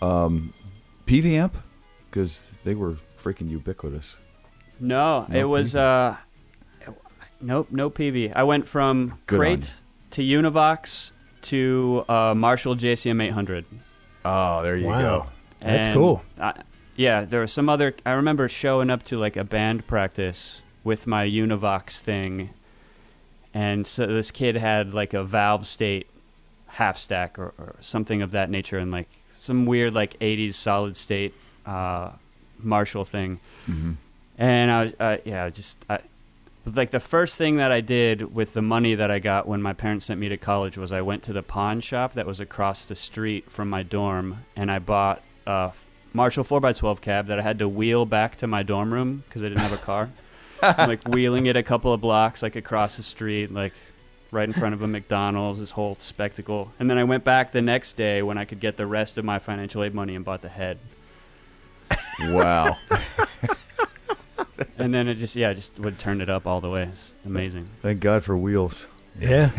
PV amp because they were freaking ubiquitous. No, it was nope, no PV. I went from Crate to Univox to Marshall JCM 800. Oh, there you go. That's cool. Yeah, there was some other. I remember showing up to like a band practice with my Univox thing. And so this kid had like a Valve State half stack or something of that nature, and like some weird like 80s solid state Marshall thing. Mm-hmm. And like the first thing that I did with the money that I got when my parents sent me to college was I went to the pawn shop that was across the street from my dorm, and I bought a Marshall 4x12 cab that I had to wheel back to my dorm room because I didn't have a car. Like wheeling it a couple of blocks, like across the street, like right in front of a McDonald's, this whole spectacle. And then I went back the next day when I could get the rest of my financial aid money and bought the head. Wow. And then it just would turn it up all the way. It's amazing. Thank God for wheels. Yeah.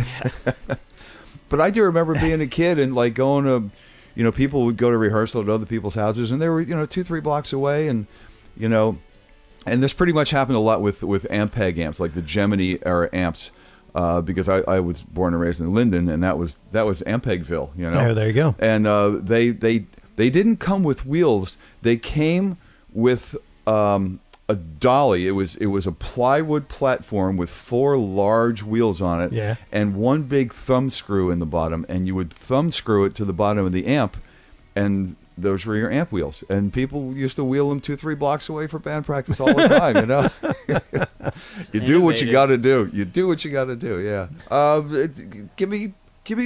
But I do remember being a kid and like going to, people would go to rehearsal at other people's houses, and they were, 2-3 blocks away, and, and this pretty much happened a lot with Ampeg amps, like the Gemini era amps, because I was born and raised in Linden, and that was Ampegville, There you go. And they didn't come with wheels; they came with a dolly. It was a plywood platform with 4 large wheels on it, and one big thumb screw in the bottom, and you would thumb screw it to the bottom of the amp, and those were your amp wheels, and people used to wheel them 2-3 blocks away for band practice all the time. You do what you got to do. You do what you got to do. Yeah. Give me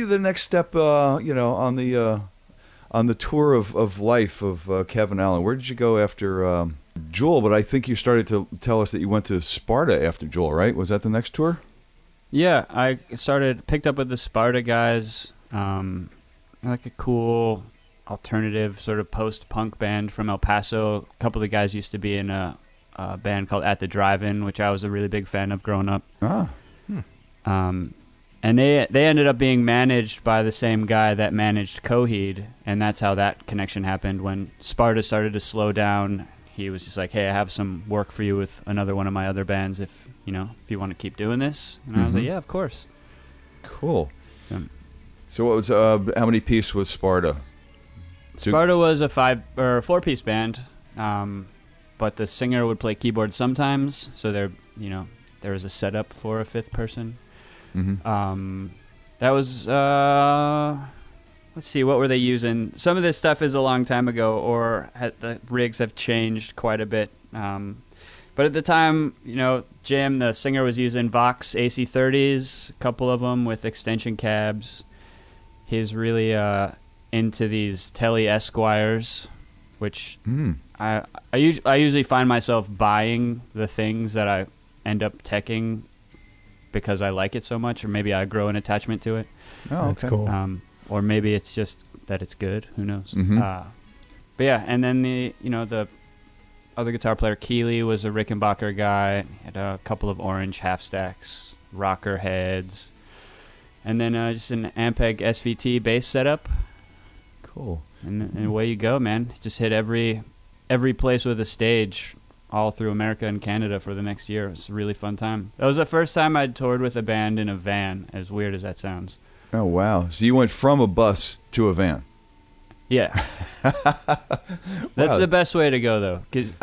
the next step. On the tour of life of Kevin Allen. Where did you go after Jewel? But I think you started to tell us that you went to Sparta after Jewel, right? Was that the next tour? Yeah, I picked up with the Sparta guys, like a cool alternative sort of post-punk band from El Paso. A couple of the guys used to be in a band called At the Drive-In, which I was a really big fan of growing up. And they ended up being managed by the same guy that managed Coheed, and that's how that connection happened. When Sparta started to slow down, he was just like, "Hey, I have some work for you with another one of my other bands. If you want to keep doing this." And I was like, "Yeah, of course." Cool. Yeah. So what was how many piece was Sparta? Sparta was a 4-piece band, but the singer would play keyboard sometimes. So there was a setup for a 5th person. Mm-hmm. That was let's see, what were they using? Some of this stuff is a long time ago, or the rigs have changed quite a bit. But at the time, Jim, the singer, was using Vox AC30s, a couple of them with extension cabs. He's really into these Tele Esquires, which I usually find myself buying the things that I end up teching because I like it so much, or maybe I grow an attachment to it. Oh, okay. That's cool. Or maybe it's just that it's good. Who knows? Mm-hmm. But yeah, and then the other guitar player, Keeley, was a Rickenbacker guy. Had a couple of orange half stacks, rocker heads, and then just an Ampeg SVT bass setup. Cool. And away you go, man. Just hit every place with a stage all through America and Canada for the next year. It was a really fun time. That was the first time I'd toured with a band in a van, as weird as that sounds. Oh, wow. So you went from a bus to a van. Yeah. That's the best way to go, though. Because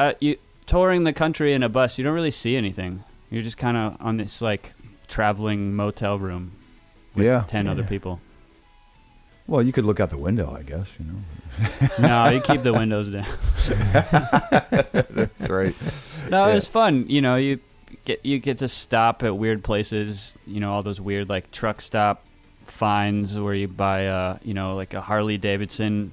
touring the country in a bus, you don't really see anything. You're just kind of on this, like, traveling motel room with 10 other people. Well, you could look out the window, I guess, No, you keep the windows down. That's right. No, it was fun. You get to stop at weird places, all those weird, like, truck stop finds where you buy like a Harley Davidson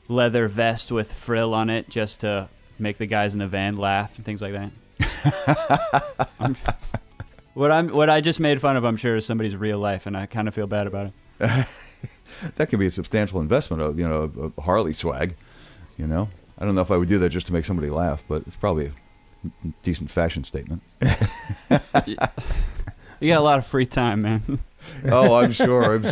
leather vest with frill on it just to make the guys in the van laugh and things like that. What I just made fun of, I'm sure, is somebody's real life, and I kind of feel bad about it. That could be a substantial investment of a Harley swag. I don't know if I would do that just to make somebody laugh, but it's probably a decent fashion statement. You got a lot of free time, man. Oh, I'm sure.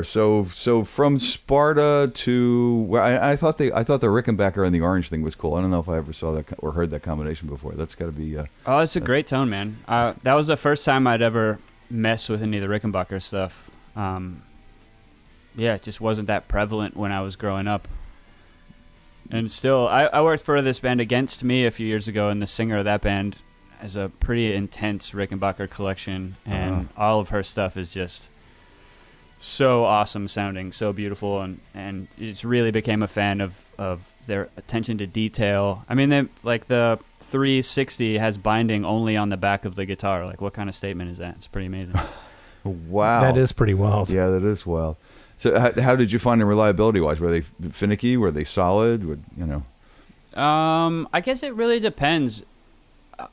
So from Sparta to where I thought the Rickenbacker and the orange thing was cool. I don't know if I ever saw that or heard that combination before. That's got to be. Oh, it's a great tone, man. That was the first time I'd ever messed with any of the Rickenbacker stuff. It just wasn't that prevalent when I was growing up. And still, I worked for this band Against Me a few years ago, and the singer of that band has a pretty intense Rickenbacker collection, and all of her stuff is just so awesome sounding, so beautiful, and it's really became a fan of their attention to detail. I mean, the 360 has binding only on the back of the guitar. Like, what kind of statement is that? It's pretty amazing. Wow. That is pretty wild. Yeah, that is wild. So how did you find them reliability-wise? Were they finicky? Were they solid? I guess it really depends.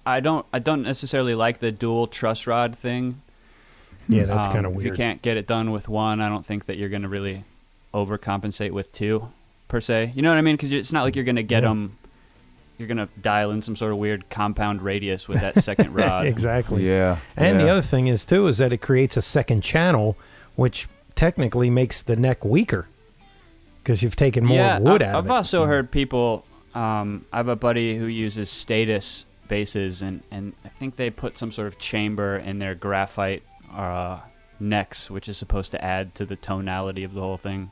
I don't necessarily like the dual truss rod thing. Yeah, that's kind of weird. If you can't get it done with one, I don't think that you're going to really overcompensate with two, per se. You know what I mean? Because it's not like you're going to get them. You're going to dial in some sort of weird compound radius with that second rod. Exactly. Yeah. And the other thing is, too, is that it creates a second channel, which technically makes the neck weaker because you've taken more wood out of it. I've also heard people, I have a buddy who uses Status basses, and I think they put some sort of chamber in their graphite necks, which is supposed to add to the tonality of the whole thing.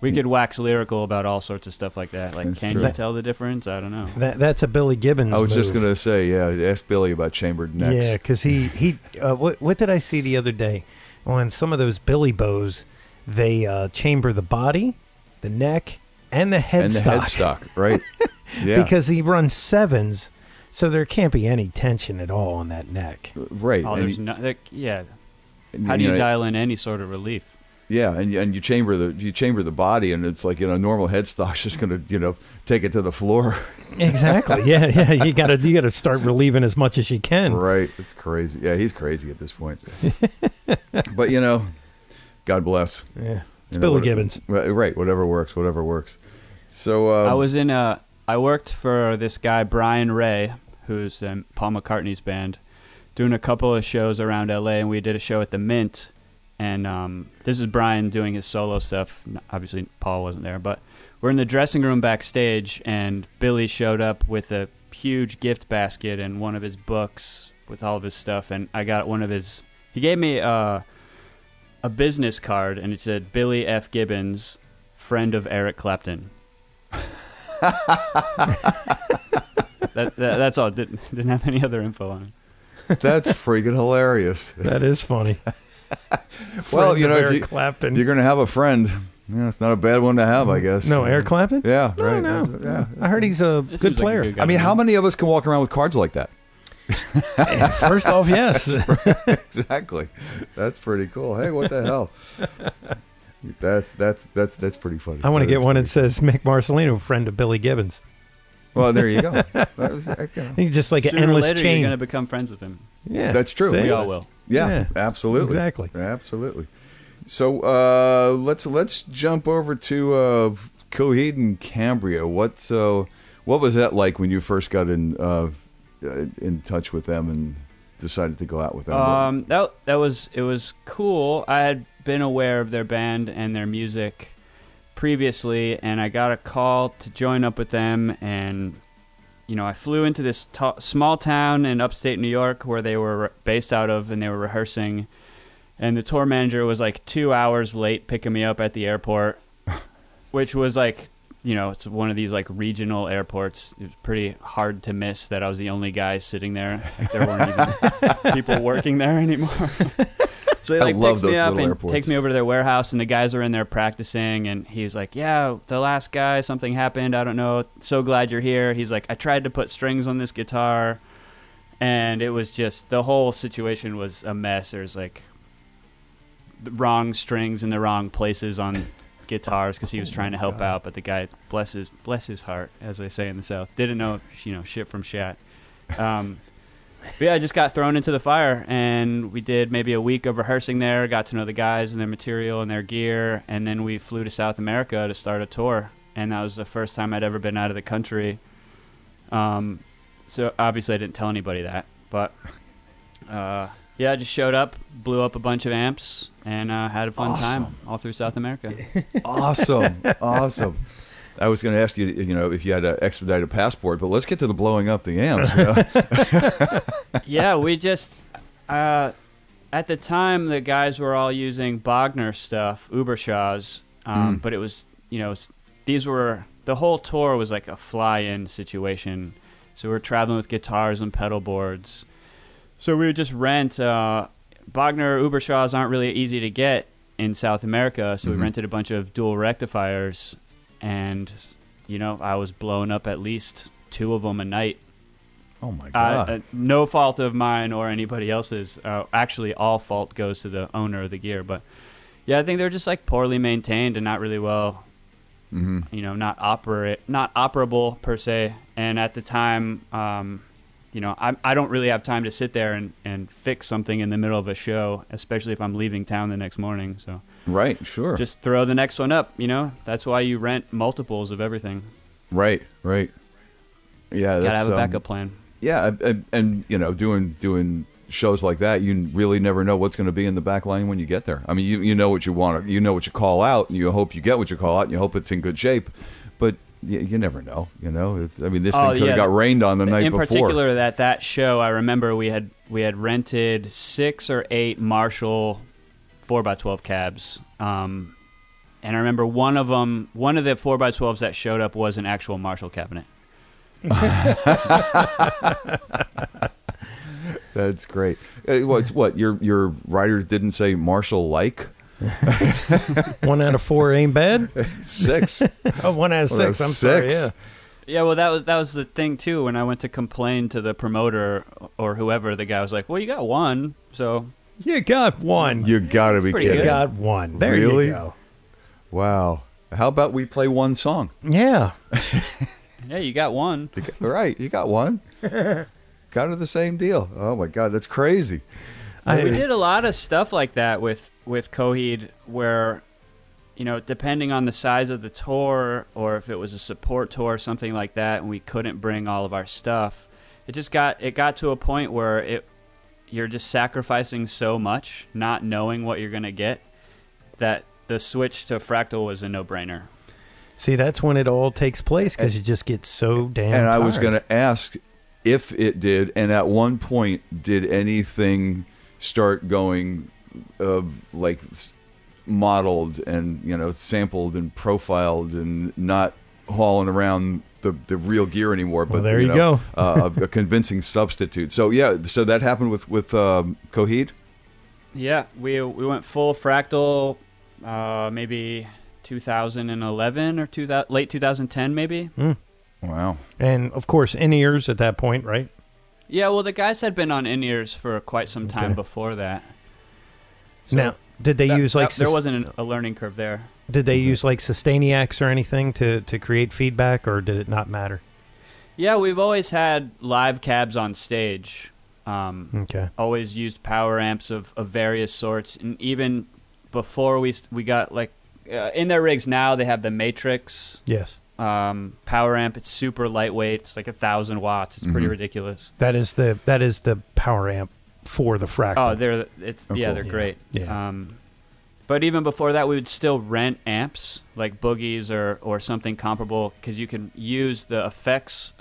We could wax lyrical about all sorts of stuff like that. Like, that's can true. You tell the difference? I don't know. That's a Billy Gibbons I was move. Just going to say, ask Billy about chambered necks. Yeah, because he what did I see the other day? On some of those Billy bows, they chamber the body, the neck, and the headstock. And the headstock, right. Yeah. Because he runs sevens, so there can't be any tension at all on that neck. Right. Oh, there's no. Yeah. How do you dial in any sort of relief? Yeah, and you chamber the body, and it's like normal headstock's just going to take it to the floor. Exactly. Yeah. You gotta start relieving as much as you can. Right. It's crazy. Yeah, he's crazy at this point. But God bless. Yeah. It's Billy Gibbons. Right. Whatever works. So I worked for this guy Brian Ray, who's in Paul McCartney's band, doing a couple of shows around LA, and we did a show at the Mint. And this is Brian doing his solo stuff. Obviously, Paul wasn't there, but we're in the dressing room backstage, and Billy showed up with a huge gift basket and one of his books with all of his stuff, and I got one of his. He gave me a business card, and it said Billy F. Gibbons, friend of Eric Clapton. That's all. Didn't have any other info on it. That's freaking hilarious. That is funny. Well, you know, Eric if Clapton. you're going to have a friend, yeah, it's not a bad one to have, I guess. No, Eric Clapton? Yeah, No, right. no. Yeah. I heard he's a This good seems like a player. good guy. I mean, how many of us can walk around with cards like that? First off, yes. Exactly. That's pretty cool. Hey, what the hell? That's pretty funny. I want to That get is one pretty that says Mick Marcelino, friend of Billy Gibbons. Well, there you go. That was, He's just like an Sooner or endless later, chain. you're going to become friends with him. Yeah, That's true. See? We all will. Yeah, Yeah, absolutely. exactly. Absolutely. So let's jump over to Coheed and Cambria. What was that like when you first got in touch with them and decided to go out with them? It was cool. I had been aware of their band and their music previously, and I got a call to join up with them, and I flew into this small town in upstate New York where they were based out of, and they were rehearsing, and the tour manager was like 2 hours late picking me up at the airport, which was like, it's one of these like regional airports. It was pretty hard to miss that I was the only guy sitting there. Like there weren't even people working there anymore. So he picks me up and airports. takes me over to their warehouse, and the guys are in there practicing, and he's like, yeah, the last guy, something happened, I don't know, so glad you're here. He's like, I tried to put strings on this guitar, and it was just, the whole situation was a mess. There's like the wrong strings in the wrong places on guitars because he was trying to help out, but the guy, bless his heart, as they say in the South, didn't know shit from shat. But yeah, I just got thrown into the fire, and we did maybe a week of rehearsing there, got to know the guys and their material and their gear, and then we flew to South America to start a tour, and that was the first time I'd ever been out of the country. So obviously I didn't tell anybody that, but yeah, I just showed up, blew up a bunch of amps, and had a fun time all through South America. Awesome. I was going to ask you, if you had an expedited passport, but let's get to the blowing up the amps. Yeah, we just at the time the guys were all using Bogner stuff, Ubershaws, but it was the whole tour was like a fly-in situation. So we were traveling with guitars and pedal boards. So we would just rent. Bogner Ubershaws aren't really easy to get in South America, so we rented a bunch of dual rectifiers. And, I was blowing up at least 2 of them a night. Oh, my God. No fault of mine or anybody else's. Actually, all fault goes to the owner of the gear. But, yeah, I think they're just, like, poorly maintained and not really well, not operable, per se. And at the time, I don't really have time to sit there and fix something in the middle of a show, especially if I'm leaving town the next morning, so... Right, sure. Just throw the next one up, That's why you rent multiples of everything. Right. Yeah, gotta have a backup plan. Yeah, and doing shows like that, you really never know what's going to be in the back line when you get there. I mean, you know what you want, you know what you call out, and you hope you get what you call out, and you hope it's in good shape, but you never know. This thing could have got rained on the night before. In particular, that show, I remember we had rented 6 or 8 Marshall 4x12 cabs, and I remember one of the 4x12s that showed up was an actual Marshall cabinet. That's great. What your writer didn't say Marshall like? 1 out of 4 ain't bad. 6. Oh, 1 out of 6. I'm sorry. Yeah. Yeah, well, that was the thing too. When I went to complain to the promoter or whoever, the guy was like, "Well, you got 1, so." You got 1. You got to be kidding. You got 1. There really? you go. Wow. How about we play 1 song? Yeah. Yeah, you got 1. Right, you got 1. Kind of the same deal. Oh my God, that's crazy. We did a lot of stuff like that with Coheed, where, depending on the size of the tour or if it was a support tour or something like that, and we couldn't bring all of our stuff, it got to a point where you're just sacrificing so much, not knowing what you're going to get, that the switch to Fractal was a no-brainer. See, that's when it all takes place because you just get so damn And I tired. was going to ask if it did, and at one point, did anything start going like modeled and sampled and profiled and not hauling around the real gear anymore? But well, there you go. A convincing substitute. So so that happened with Coheed. Yeah, we went full fractal, maybe 2011 or late 2010, maybe. Wow. And of course, in-ears at that point, right? Yeah, well, the guys had been on in-ears for quite some time before that. So now, did they use like there wasn't a learning curve there? Did they use like Sustainiacs or anything to create feedback, or did it not matter? Yeah, we've always had live cabs on stage. Always used power amps of various sorts, and even before we got like in their rigs now, they have the Matrix. Yes. Power amp. It's super lightweight. It's like 1,000 watts. It's pretty ridiculous. That is the power amp for the fractal. Oh, they're cool. great. Yeah. But even before that, we would still rent amps like Boogies or something comparable, because you can use the effects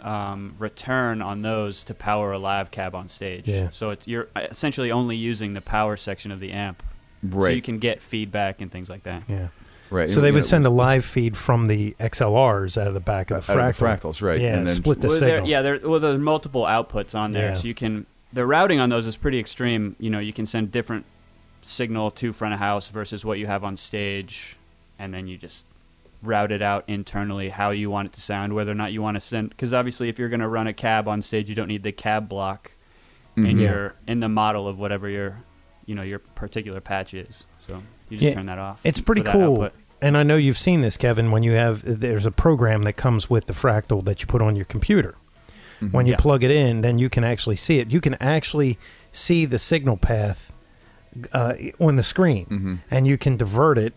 return on those to power a live cab on stage. Yeah. So you're essentially only using the power section of the amp, right? So you can get feedback and things like that. Yeah. Right. So they would send a live feed from the XLRs out of the back of the fractal. Out of the fractals, right? Yeah, and then split the signal. There's multiple outputs on there, so you can. The routing on those is pretty extreme. You can send different signal to front of house versus what you have on stage, and then you just route it out internally how you want it to sound, whether or not you want to send, because obviously if you're going to run a cab on stage, you don't need the cab block in the model of whatever your particular patch is, so you just turn that off. It's pretty cool. And I know you've seen this, Kevin, when there's a program that comes with the fractal that you put on your computer. When you plug it in, then you can actually see it. You can actually see the signal path on the screen, and you can divert it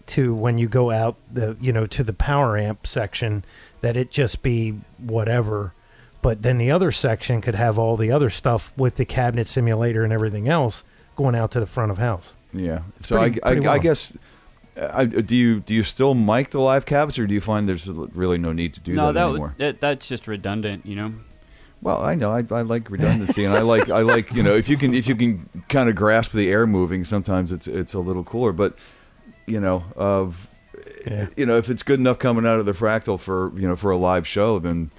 to when you go out to the power amp section, that it just be whatever, but then the other section could have all the other stuff with the cabinet simulator and everything else going out to the front of house. Yeah. It's so pretty I well. guess do you still mic the live cabs, or do you find there's really no need to do that anymore? That's just redundant, Well, I know I like redundancy, and I like if you can kind of grasp the air moving, sometimes it's a little cooler. But if it's good enough coming out of the fractal for a live show, then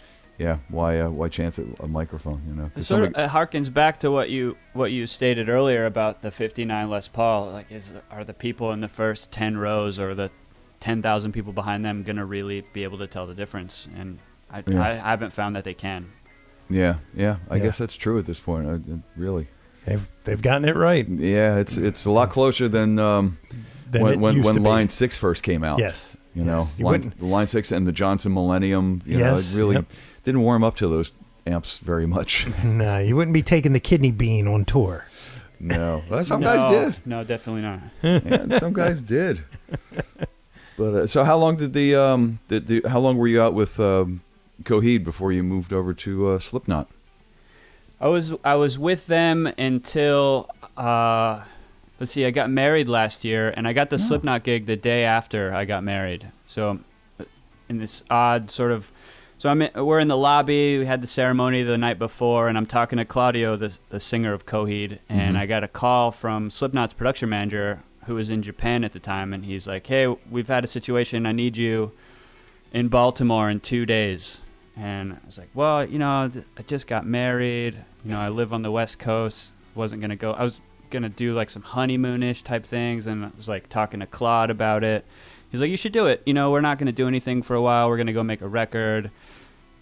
why chance it a microphone? It sort of harkens back to what you stated earlier about the 59 Les Paul. Like, are the people in the first 10 rows or the 10,000 people behind them going to really be able to tell the difference? And I haven't found that they can. Yeah. I guess that's true at this point. Really, they've gotten it right. Yeah, it's a lot closer than when Line 6 first came out. Yes, Line 6 and the Johnson Millennium. It really didn't warm up to those amps very much. No, you wouldn't be taking the kidney bean on tour. No, some guys did. No, definitely not. Yeah, some guys did. But so, how long how long were you out with Coheed before you moved over to Slipknot? I was with them until let's see, I got married last year, and I got the Slipknot gig the day after I got married. So in this odd sort of, we're in the lobby. We had the ceremony the night before, and I'm talking to Claudio, the singer of Coheed, and I got a call from Slipknot's production manager, who was in Japan at the time, and he's like, "Hey, we've had a situation. I need you in Baltimore in 2 days." And I was like, well, I just got married. I live on the West Coast. Wasn't going to go. I was going to do like some honeymoonish type things. And I was like talking to Claude about it. He's like, you should do it. We're not going to do anything for a while. We're going to go make a record.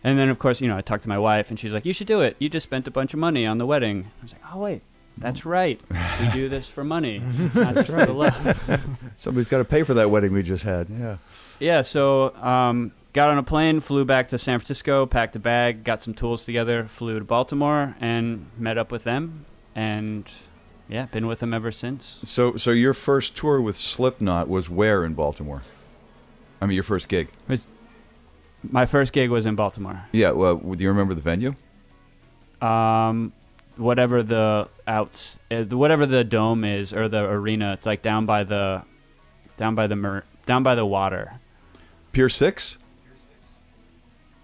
And then, of course, I talked to my wife, and she's like, you should do it. You just spent a bunch of money on the wedding. I was like, oh, wait. That's right. We do this for money. It's not just for the love. Somebody's got to pay for that wedding we just had. Yeah. Yeah, so got on a plane, flew back to San Francisco, packed a bag, got some tools together, flew to Baltimore, and met up with them. And, yeah, been with them ever since. So your first tour with Slipknot was where in Baltimore? I mean, your first gig. My first gig was in Baltimore. Yeah, well, do you remember the venue? Whatever the dome is, or the arena, it's like down by the water. Pier 6?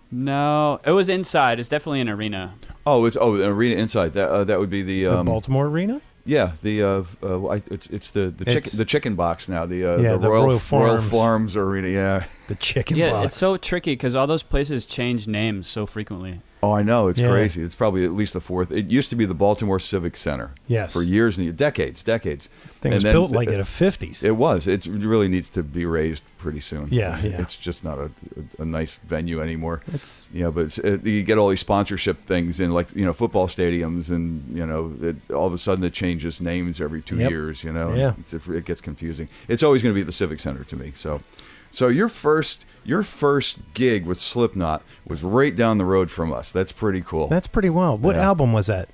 No, it was inside. It's definitely an arena. Oh, it's an arena inside. That would be the Baltimore Arena. Yeah, it's the chicken box now. The Royal Farms Arena. Yeah, the chicken box. Yeah, it's so tricky because all those places change names so frequently. Oh, I know. It's crazy. It's probably at least the fourth. It used to be the Baltimore Civic Center. Yes. For years and decades. Thing was built like in the 50s. It was. It really needs to be raised pretty soon. Yeah. It's just not a nice venue anymore. But you get all these sponsorship things in, like, football stadiums, and, all of a sudden it changes names every 2 years, Yeah. It gets confusing. It's always going to be the Civic Center to me, So your first gig with Slipknot was right down the road from us. That's pretty cool. That's pretty wild. What album was that?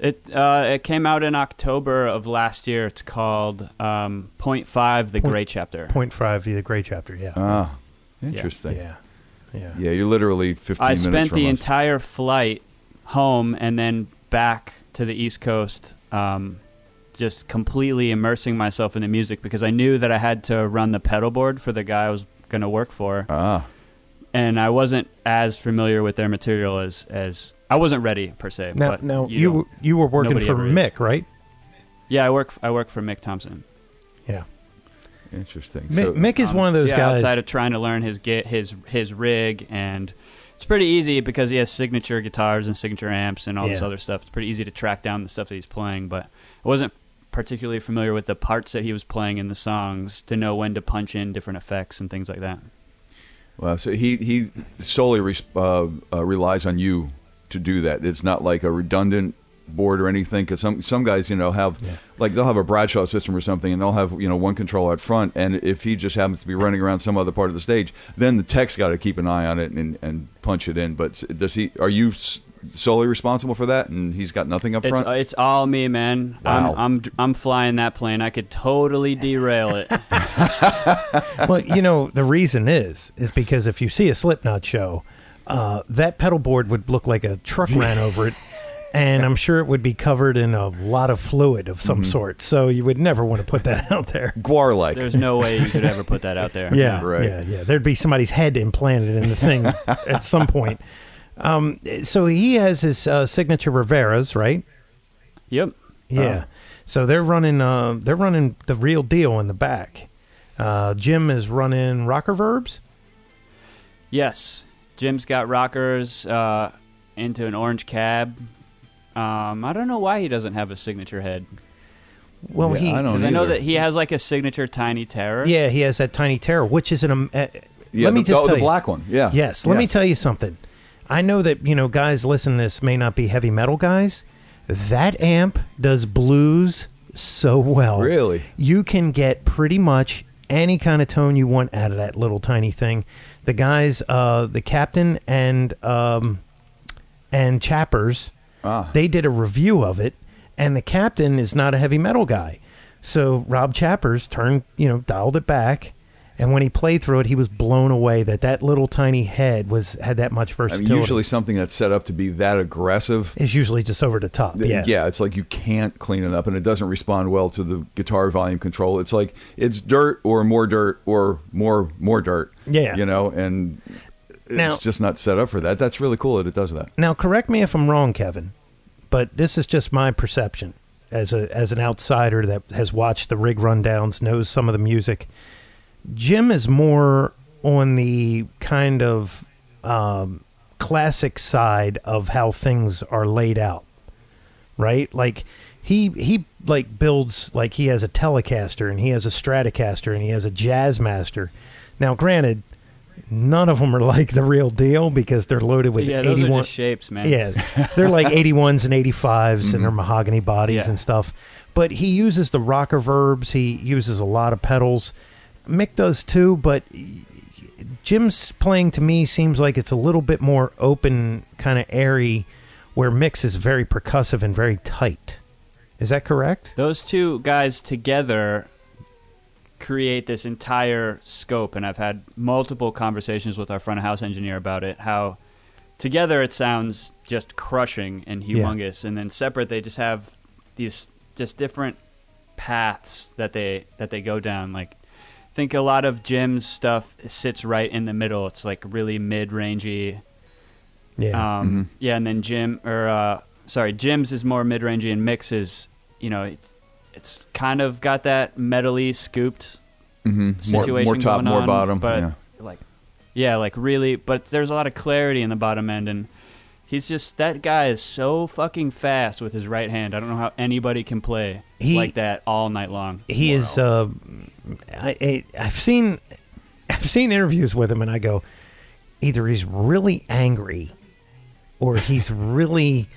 It came out in October of last year. It's called Point 5, The Gray Chapter. Point 5, The Gray Chapter, yeah. Ah, interesting. Yeah. Yeah, you're literally 15 minutes from us. I spent the entire flight home and then back to the East Coast, just completely immersing myself in the music because I knew that I had to run the pedal board for the guy I was going to work for. And I wasn't as familiar with their material as I wasn't ready per se. Now you were working for Mick, right? Yeah, I work for Mick Thomson. Yeah. Interesting. Mick is one of those guys. Outside of trying to learn his rig, and it's pretty easy because he has signature guitars and signature amps and all this other stuff. It's pretty easy to track down the stuff that he's playing, but I wasn't particularly familiar with the parts that he was playing in the songs to know when to punch in different effects and things like that. Well, so he solely relies on you to do that. It's not like a redundant board or anything, because some guys have like they'll have a Bradshaw system or something, and they'll have one control out front, and if he just happens to be running around some other part of the stage, then the tech's got to keep an eye on it and punch it in. But are you solely responsible for that, and he's got nothing up front? It's all me, man. Wow. I'm flying that plane. I could totally derail it. Well, the reason is because if you see a Slipknot show, that pedal board would look like a truck ran over it. And I'm sure it would be covered in a lot of fluid of some sort. So you would never want to put that out there. Guar-like. There's no way you could ever put that out there. Yeah, right. Yeah. There'd be somebody's head implanted in the thing at some point. So he has his signature Riveras, right? Yep. Yeah. So they're running the real deal in the back. Jim is running rocker verbs. Yes, Jim's got rockers into an orange cab. I don't know why he doesn't have a signature head. Well, I know that he has like a signature Tiny Terror. Yeah, he has that Tiny Terror, which is let me just tell the you, black one. Yeah. Yes. Let me tell you something. I know that guys listening to this may not be heavy metal guys. That amp does blues so well. Really? You can get pretty much any kind of tone you want out of that little tiny thing. The guys, the Captain and Chappers, they did a review of it, and the Captain is not a heavy metal guy. So Rob Chappers dialed it back, and when he played through it, he was blown away that little tiny head had that much versatility. Usually something that's set up to be that aggressive is usually just over the top. Yeah, it's like you can't clean it up, and it doesn't respond well to the guitar volume control. It's like it's dirt or more dirt or more dirt. Yeah. And it's just not set up for that. That's really cool that it does that. Now, correct me if I'm wrong, Kevin, but this is just my perception as an outsider that has watched the rig rundowns, knows some of the music. Jim is more on the kind of classic side of how things are laid out, right? Like he like builds, like he has a Telecaster and he has a Stratocaster and he has a Jazzmaster. Now, granted, none of them are like the real deal because they're loaded with 81 those are just shapes, man. Yeah, they're like 81s and 85s and they're mahogany bodies and stuff. But he uses the rocker verbs. He uses a lot of pedals. Mick does too, but Jim's playing to me seems like it's a little bit more open, kind of airy, where Mick's is very percussive and very tight. Is that correct? Those two guys together create this entire scope, and I've had multiple conversations with our front of house engineer about it, how together it sounds just crushing and humongous, and then separate they just have these just different paths that they go down. Like think a lot of Jim's stuff sits right in the middle. It's like really mid-rangey. Yeah. Yeah, and then Jim's is more mid-rangey, and Mick's is, it's kind of got that metally scooped situation more top, going more on, bottom. but like really, but there's a lot of clarity in the bottom end, and that guy is so fucking fast with his right hand. I don't know how anybody can play like that all night long. He is. I've seen interviews with him, and I go, either he's really angry, or he's really,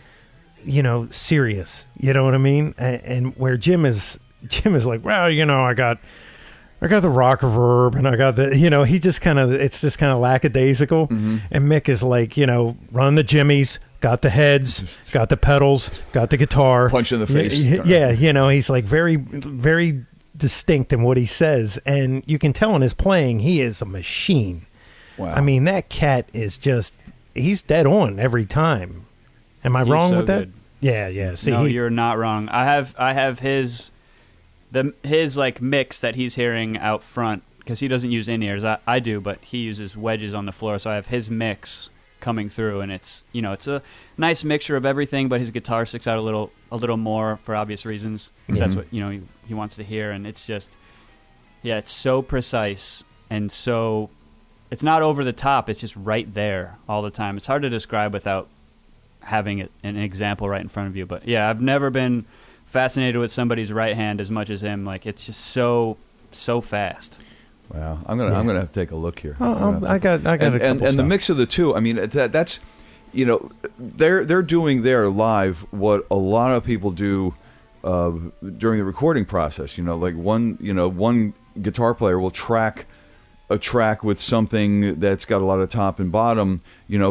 serious. You know what I mean? And where Jim is like, well, I got the rock reverb, and I got the, he just kind of, it's just kind of lackadaisical. And Mick is like, run the jimmies, got the heads, got the pedals, got the guitar. Punch in the face. Yeah, he's like very, very distinct in what he says. And you can tell in his playing, he is a machine. Wow. I mean, that cat is just, he's dead on every time. Am I wrong with that? Good. Yeah. See, no, you're not wrong. I have his like mix that he's hearing out front, because he doesn't use in-ears. I do, but he uses wedges on the floor, so I have his mix coming through, and it's it's a nice mixture of everything, but his guitar sticks out a little more for obvious reasons, because that's what he wants to hear, and it's just it's so precise, and so it's not over the top, it's just right there all the time. It's hard to describe without having an example right in front of you, but I've never been fascinated with somebody's right hand as much as him. Like, it's just so fast. Wow, I'm gonna have to take a look here. I got a couple and the stuff. mix of the two. I mean, that's they're doing there live what a lot of people do during the recording process. Like one guitar player will track a track with something that's got a lot of top and bottom,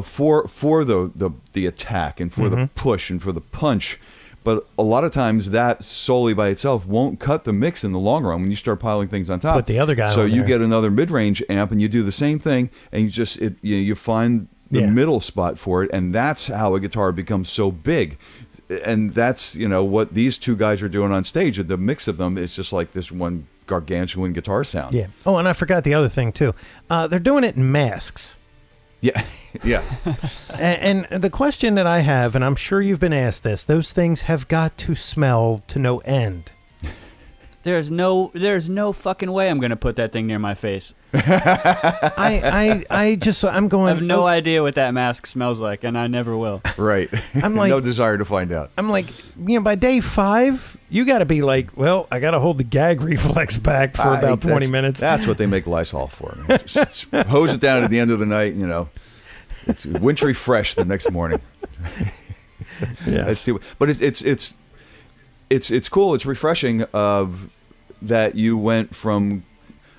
for the attack and for the push and for the punch. But a lot of times that solely by itself won't cut the mix in the long run when you start piling things on top. Put the other guy so on you there. get another mid-range amp and you do the same thing, and you find the middle spot for it, and that's how a guitar becomes so big. And that's what these two guys are doing on stage. The mix of them is just like this one gargantuan guitar sound. Yeah. Oh, and I forgot the other thing too. They're doing it in masks. Yeah. Yeah. And the question that I have, and I'm sure you've been asked this, those things have got to smell to no end. There's no fucking way I'm going to put that thing near my face. I'm going. I have no idea what that mask smells like, and I never will. Right. I'm like, no desire to find out. I'm like, by day 5, you got to be like, well, I got to hold the gag reflex back for about 20 minutes. That's what they make Lysol for. Just hose it down at the end of the night. It's wintry fresh the next morning. Yeah. But it's cool. It's refreshing that you went from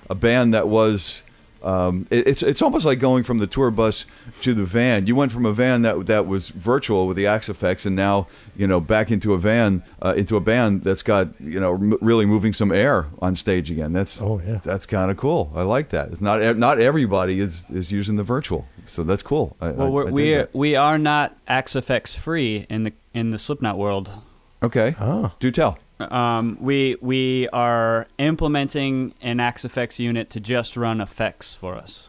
a band that was. It's almost like going from the tour bus to the van. You went from a van that was virtual with the Axe effects, and now back into a van, into a band that's got really moving some air on stage again. That's that's kind of cool. I like that. It's not everybody is using the virtual, so that's cool. We are not Axe effects free in the Slipknot world. Okay. Do tell. We are implementing an Axe effects unit to just run effects for us.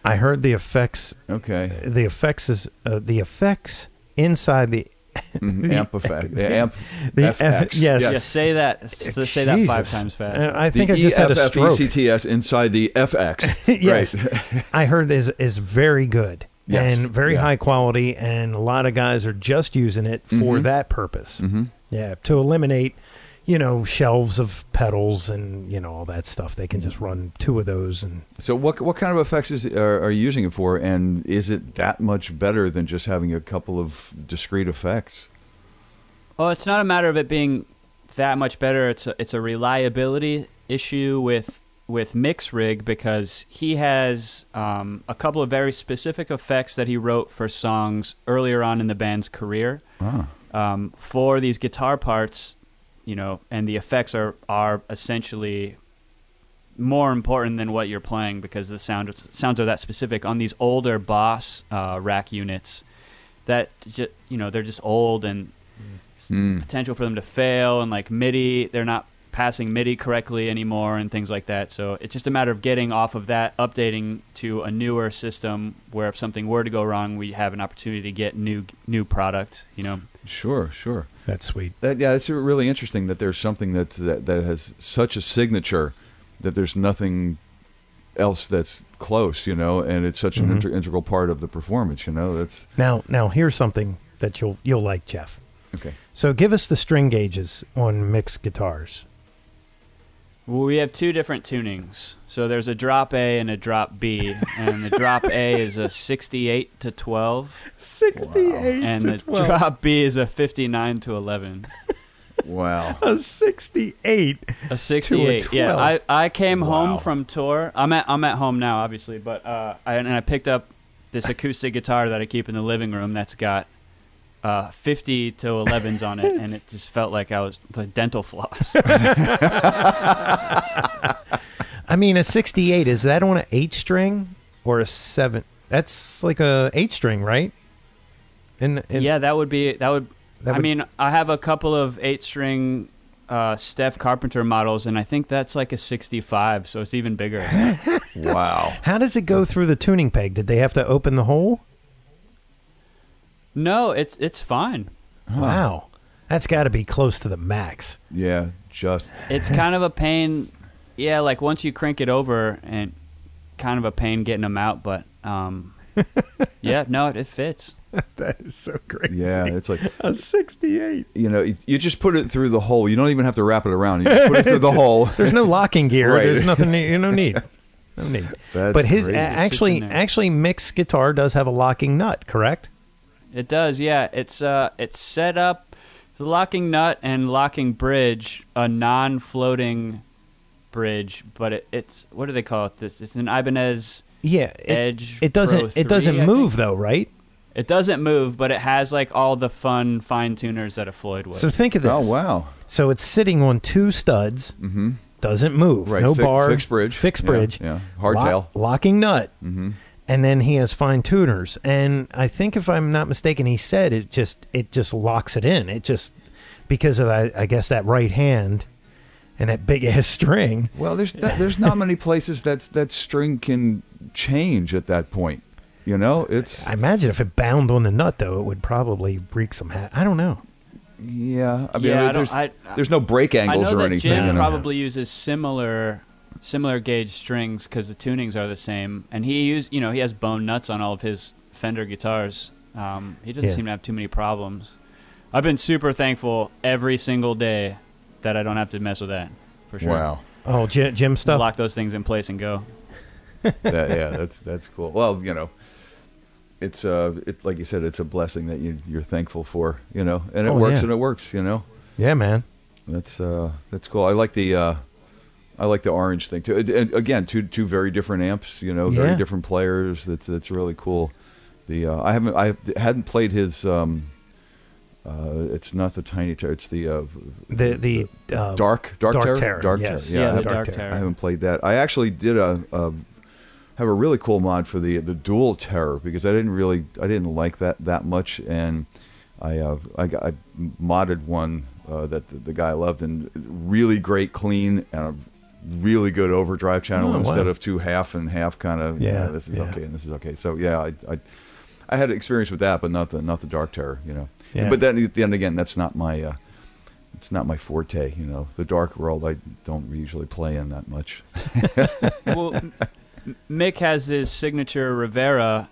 I heard the effects. Okay. The effects is the effects inside the amp effect. The amp. The FX. Yes. Yeah, say that. Say that 5 times fast. I think I just had a stroke. EFFECTS inside the FX. Yes. Right. I heard is very good. Yes. And very high quality, and a lot of guys are just using it for that purpose. Yeah, to eliminate, shelves of pedals and all that stuff. They can just run 2 of those. And so, what kind of effects are you using it for? And is it that much better than just having a couple of discrete effects? Oh, it's not a matter of it being that much better. It's a reliability issue with Mick's rig, because he has a couple of very specific effects that he wrote for songs earlier on in the band's career. For these guitar parts, and the effects are essentially more important than what you're playing, because the sounds are that specific. On these older Boss rack units, that they're just old, and potential for them to fail, and like MIDI, they're not passing MIDI correctly anymore and things like that. So it's just a matter of getting off of that, updating to a newer system where if something were to go wrong, we have an opportunity to get new product, you know. Sure. That's sweet. It's really interesting that there's something that has such a signature that there's nothing else that's close, you know, and it's such an integral part of the performance, you know. That's Now here's something that you'll like, Jeff. okay. So give us the string gauges on Mick's guitars. Well, we have two different tunings. So there's a drop A and a drop B, and the drop A is a 68 to 12, 68 and to the 12. drop B is a 59 to 11. Wow. A 68. A 68. To a 12. Yeah, I came Wow. home from tour. I'm at home now, obviously, but I picked up this acoustic guitar that I keep in the living room that's got 50 to 11s on it, and it just felt like I was like dental floss. I mean, a 68, is that on an 8-string or a 7? That's like a 8-string, right? And Yeah, that would. I mean, I have a couple of 8-string Steph Carpenter models, and I think that's like a 65, so it's even bigger. Wow. How does it go through the tuning peg? Did they have to open the hole? No, it's fine. Wow. That's got to be close to the max. Yeah, just It's kind of a pain. Yeah, like once you crank it over, and kind of a pain getting them out, but yeah, no, it fits. That is so crazy. yeah, it's like, A 68. you know, you just put it through the hole. You don't even have to wrap it around. You just put it through the hole. There's no locking gear. Right. There's nothing. No need. No need. That's But his crazy. actually Mick's guitar does have a locking nut, correct? It does, yeah. It's set up, the locking nut and locking bridge, a non-floating bridge, but it's what do they call it? It's an Ibanez Yeah. Edge. It doesn't. Pro It doesn't 3, I move think. though, right? It doesn't move, but it has like all the fun fine tuners that a Floyd would. So think of this. Oh, wow. So it's sitting on 2 studs. Mm-hmm. Doesn't move. Right. No bar. Fixed bridge. Fixed Yeah, bridge. Yeah. Hardtail. Locking nut. Mm-hmm. And then he has fine tuners. And I think if I'm not mistaken, he said it just locks it in. It just because of I guess that right hand and that big ass string. Well, there's not many places that string can change at that point. You know, it's I imagine if it bound on the nut though, it would probably wreak some I don't know. yeah. I mean, Yeah, there's no break I angles know or that anything. Jim you know? probably uses similar gauge strings because the tunings are the same, and he has bone nuts on all of his Fender guitars. He doesn't seem to have too many problems. I've been super thankful every single day that I don't have to mess with that, for sure. Wow. Oh, Jim stuff. Lock those things in place and go. That's cool. Well, you know, it's like you said, it's a blessing that you're thankful for, you know, and it works and it works, you know. Yeah, man. That's cool. I like the orange thing too. And again, two very different amps, you know, very different players. That's really cool. I hadn't played his. It's not the Tiny Terror. It's the Dark Terror. Dark Yes. Terror. Yeah, the Dark Terror. I haven't played that. I actually did have a really cool mod for the Dual Terror because I didn't like that much, and I modded one that the guy loved, and really great clean and a really good overdrive channel instead of 2 half and half kind of. This is okay and this is okay. So yeah, I had experience with that, but not the Dark Terror, you know. Yeah. But then again, that's not my it's not my forte, you know. The dark world I don't usually play in that much. Well, Mick has his signature Rivera,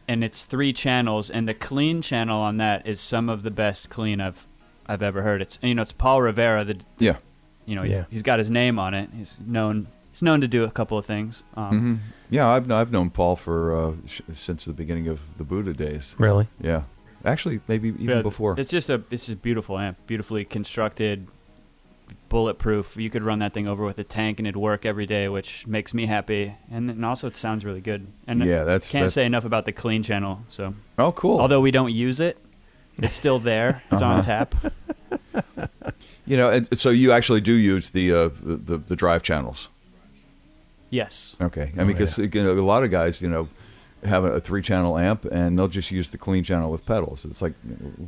and it's 3 channels, and the clean channel on that is some of the best clean I've ever heard. It's Paul Rivera. He's got his name on it. He's known to do a couple of things. Yeah, I've known Paul for since the beginning of the Buddha days. Really? Yeah. Actually, maybe even before. It's just a beautiful amp, beautifully constructed, bulletproof. You could run that thing over with a tank and it'd work every day, which makes me happy. And also it sounds really good. And can't say enough about the clean channel. So. Oh, cool. Although we don't use it, it's still there. It's on tap. You know, and so you actually do use the drive channels. Yes. Okay. I mean, because a lot of guys, you know, have a 3-channel amp and they'll just use the clean channel with pedals. It's like,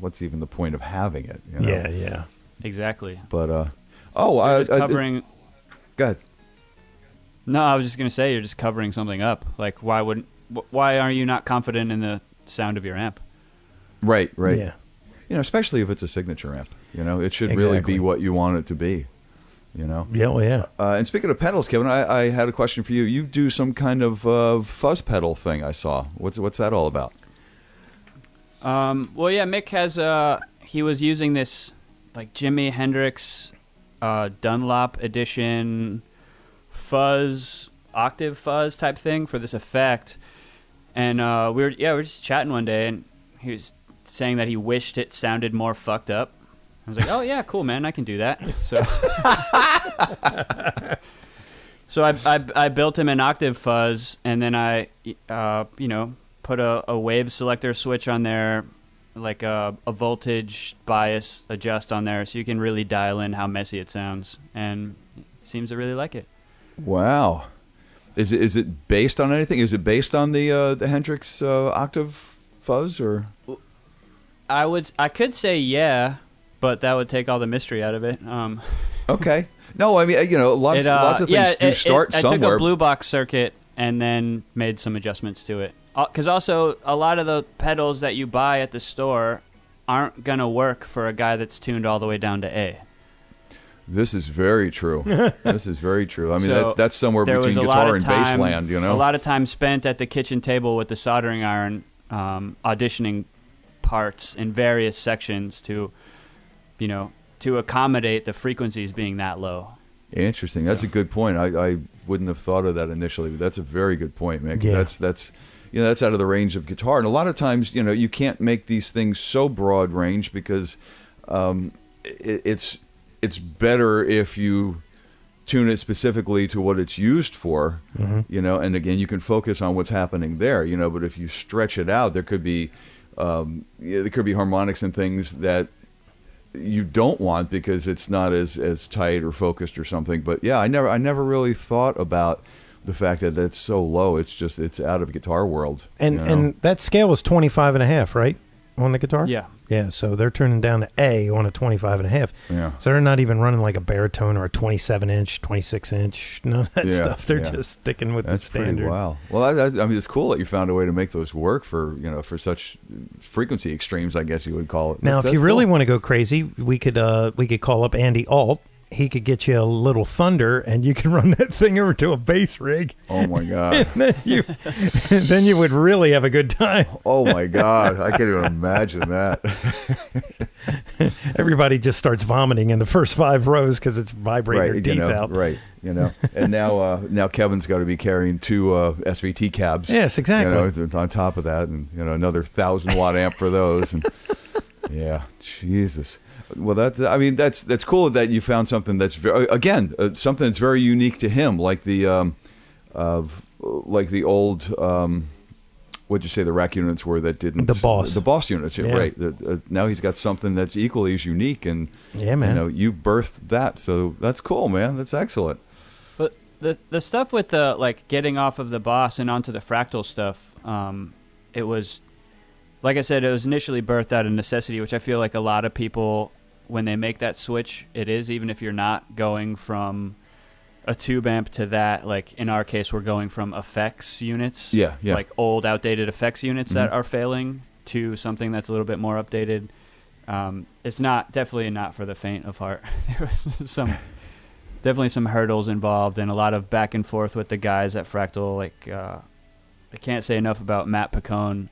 what's even the point of having it? You know? Yeah. Exactly. But Oh, just covering. Go ahead. No, I was just gonna say you're just covering something up. Like, why are you not confident in the sound of your amp? Right. Yeah. Especially if it's a signature amp. It should really be what you want it to be. Yeah, well, yeah. And speaking of pedals, Kevin, I had a question for you. You do some kind of fuzz pedal thing I saw. What's that all about? Well, yeah, Mick has he was using this like Jimi Hendrix Dunlop edition fuzz, octave fuzz type thing for this effect. And we were just chatting one day, and he was saying that he wished it sounded more fucked up. I was like, oh yeah, cool, man, I can do that. So I built him an octave fuzz, and then I put a wave selector switch on there, like a voltage bias adjust on there, so you can really dial in how messy it sounds, and it seems to really like it. Wow. Is it based on anything? Is it based on the Hendrix octave fuzz, or? I could say yeah, but that would take all the mystery out of it. Okay. No, I mean, lots of things start somewhere. I took a blue box circuit and then made some adjustments to it. Because also, a lot of the pedals that you buy at the store aren't going to work for a guy that's tuned all the way down to A. This is very true. This is very true. I mean, that's somewhere between guitar and bass land, A lot of time spent at the kitchen table with the soldering iron, auditioning parts in various sections to accommodate the frequencies being that low. Interesting. That's a good point. I wouldn't have thought of that initially, but that's a very good point, man. Yeah. That's out of the range of guitar, and a lot of times, you can't make these things so broad range because it's better if you tune it specifically to what it's used for, and again, you can focus on what's happening there, but if you stretch it out, there could be harmonics and things that you don't want because it's not as tight or focused or something. But yeah, I never really thought about the fact that it's so low. It's out of guitar world. And that scale is 25.5, right? On the guitar? Yeah. Yeah, so they're turning down to A on a 25.5. Yeah. So they're not even running like a baritone or a 27-inch, 26-inch, none of that stuff. They're just sticking with the standard. Wow. Well, I mean, it's cool that you found a way to make those work for such frequency extremes, I guess you would call it. Now, if you really want to go crazy, we could call up Andy Alt. He could get you a little Thunder, and you can run that thing over to a bass rig. Oh my God! then you would really have a good time. Oh my God! I can't even imagine that. Everybody just starts vomiting in the first 5 rows because it's vibrating their teeth out. Right. And now Kevin's got to be carrying 2 SVT cabs. Yes, exactly. On top of that, and another 1,000-watt amp for those. And yeah, Jesus. Well, that's cool that you found something that's something that's very unique to him, like the old what'd you say the rack units were that didn't the Boss units, right? Now he's got something that's equally as unique, and yeah, man, you birthed that, so that's cool, man. That's excellent. But the stuff with the getting off of the Boss and onto the Fractal stuff, it was. Like I said, it was initially birthed out of necessity, which I feel like a lot of people, when they make that switch, it is, even if you're not going from a tube amp to that. Like in our case, we're going from effects units, like old, outdated effects units that are failing to something that's a little bit more updated. It's definitely not for the faint of heart. There was definitely some hurdles involved and a lot of back and forth with the guys at Fractal. I can't say enough about Matt Picone.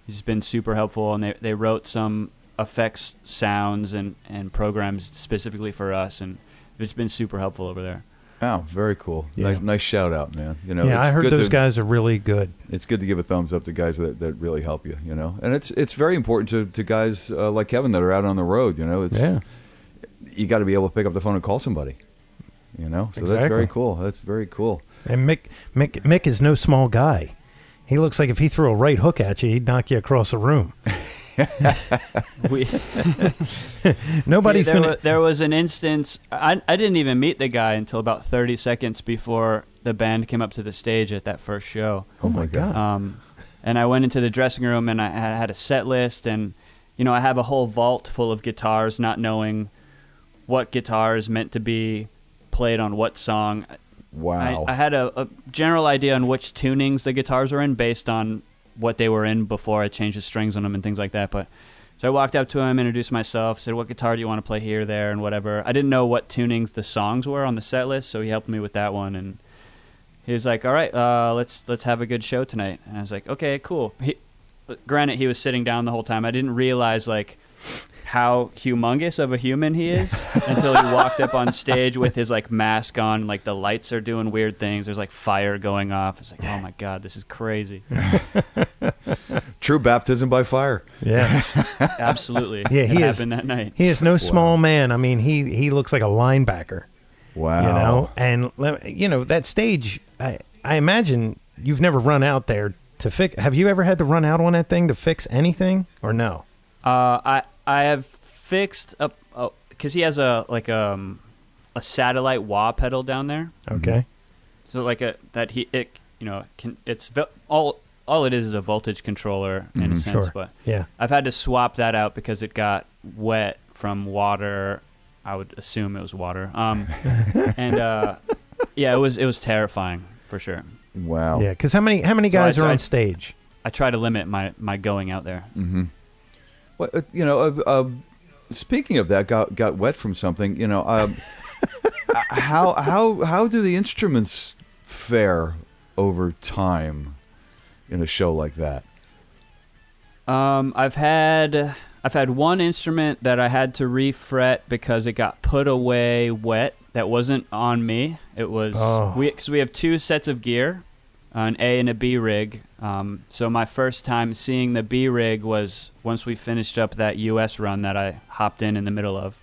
He's been super helpful, and they wrote some effects sounds and programs specifically for us, and it's been super helpful over there. Oh, very cool. Yeah. Nice shout out, man. I heard those guys are really good. It's good to give a thumbs up to guys that really help you, And it's very important to guys like Kevin that are out on the road, You got to be able to pick up the phone and call somebody, So exactly. That's very cool. That's very cool. And Mick is no small guy. He looks like if he threw a right hook at you, he'd knock you across the room. There was an instance. I didn't even meet the guy until about 30 seconds before the band came up to the stage at that first show. Oh my God! And I went into the dressing room and I had a set list, and I have a whole vault full of guitars, not knowing what guitar is meant to be played on what song. Wow. I had a general idea on which tunings the guitars were in based on what they were in before I changed the strings on them and things like that. But so I walked up to him, introduced myself, said, what guitar do you want to play here, there, and whatever. I didn't know what tunings the songs were on the set list, so he helped me with that one. And he was like, all right, let's have a good show tonight. And I was like, okay, cool. Granted, he was sitting down the whole time. I didn't realize, like, how humongous of a human he is until he walked up on stage with his like mask on, like the lights are doing weird things, there's like fire going off. It's like, oh my god, this is crazy. True baptism by fire. Yeah. Absolutely. Yeah, it happened that night. He is no small man. I mean, he looks like a linebacker. Wow. You know, and you know that stage, I imagine you've never run out there to fix. Have you ever had to run out on that thing to fix anything, or no? I have fixed up because he has a satellite wah pedal down there. Okay. So like all it is a voltage controller in a sense. Sure. But yeah, I've had to swap that out because it got wet from water. I would assume it was water. And yeah, it was terrifying for sure. Wow. Yeah, because how many guys are on stage? I try to limit my going out there. Mm-hmm. Well, you know, speaking of that, got wet from something. You know, how do the instruments fare over time in a show like that? I've had one instrument that I had to refret because it got put away wet. That wasn't on me. It was because we have two sets of gear, an A and a B rig. So my first time seeing the B rig was once we finished up that U.S. run that I hopped in the middle of.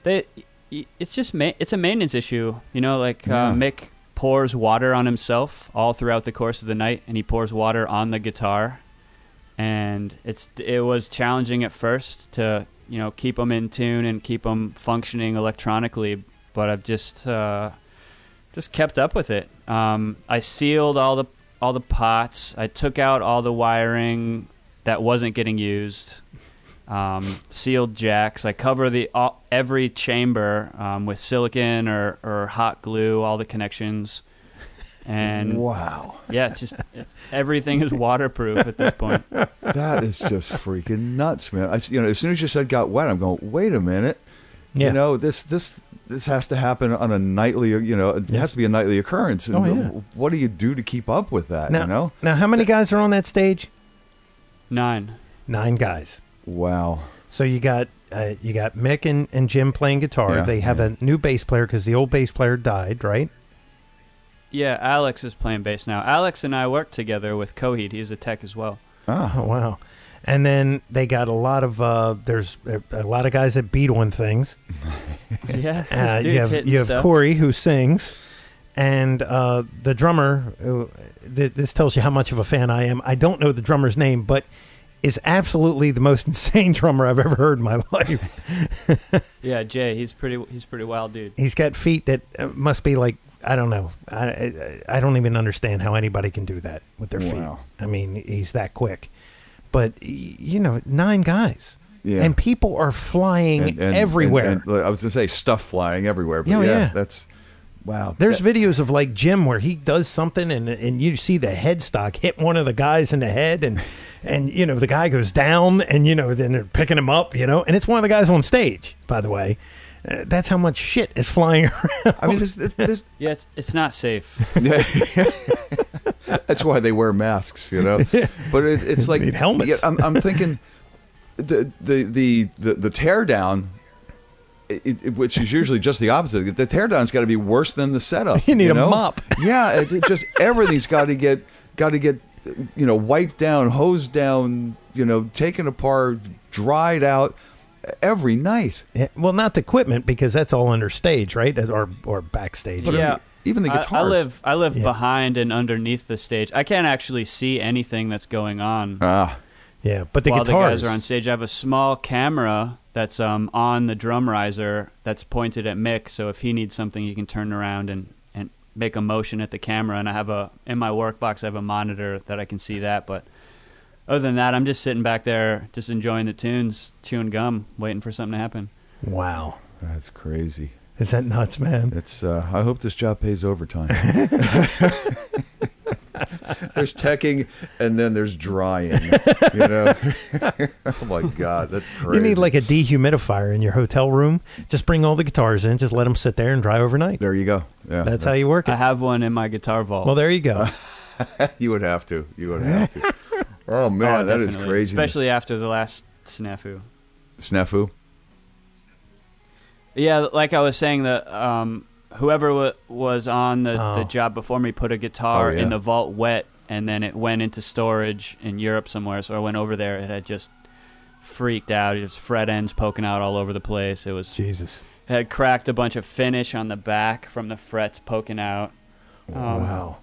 It's a maintenance issue, you know. Like Mick pours water on himself all throughout the course of the night, and he pours water on the guitar, and it was challenging at first to keep them in tune and keep them functioning electronically, but I've just kept up with it. I sealed all the pots. I took out all the wiring that wasn't getting used. Sealed jacks. I cover every chamber with silicone or hot glue, all the connections. And wow, yeah, everything is waterproof at this point. That is just freaking nuts, man. As soon as you said got wet, I'm going, wait a minute. Yeah. You know, this has to happen on a nightly, it has to be a nightly occurrence. And what do you do to keep up with that, Now, how many guys are on that stage? 9. 9 guys. Wow. So you got Mick and Jim playing guitar. Yeah, they have a new bass player because the old bass player died, right? Yeah, Alex is playing bass now. Alex and I work together with Coheed. He's a tech as well. Oh, wow. And then they got a lot of there's a lot of guys that beat on things. Yeah, you have Corey who sings, and the drummer. This tells you how much of a fan I am. I don't know the drummer's name, but is absolutely the most insane drummer I've ever heard in my life. Yeah, Jay. He's pretty wild dude. He's got feet that must be like, I don't know. I don't even understand how anybody can do that with their feet. I mean, he's that quick. But 9 guys, and people are flying everywhere. And I was going to say stuff flying everywhere. But that's wow. There's videos of like Jim where he does something and you see the headstock hit one of the guys in the head and the guy goes down and then they're picking him up and it's one of the guys on stage, by the way. That's how much shit is flying around. I mean, this yeah, it's not safe. That's why they wear masks, But it's like need helmets. Yeah, I'm thinking the teardown, which is usually just the opposite. The teardown's got to be worse than the setup. You need a mop. Yeah, it's just everything's got to get wiped down, hosed down, taken apart, dried out. Every night. Yeah, well, not the equipment because that's all under stage, right? Or backstage. But yeah, even the guitars. I live behind and underneath the stage. I can't actually see anything that's going on. Yeah, but while guitars. the guys are on stage, I have a small camera that's on the drum riser that's pointed at Mick. So if he needs something, he can turn around and make a motion at the camera. And I have in my work box, I have a monitor that I can see that. But Other than that, I'm just sitting back there, just enjoying the tunes, chewing gum, waiting for something to happen. Wow. That's crazy. Is that nuts, man? It's. I hope this job pays overtime. There's teching, and then there's drying. You know. Oh my God, that's crazy. You need like a dehumidifier in your hotel room. Just bring all the guitars in. Just let them sit there and dry overnight. There you go. Yeah, that's how you work it. I have one in my guitar vault. Well, there you go. You would have to. You would have to. Oh man, that is crazy. Especially after the last snafu. Snafu. Yeah, like I was saying, whoever was on the job before me put a guitar in the vault wet, and then it went into storage in Europe somewhere. So I went over there. It had just freaked out. It was fret ends poking out all over the place. It was Jesus. It had cracked a bunch of finish on the back from the frets poking out. Wow.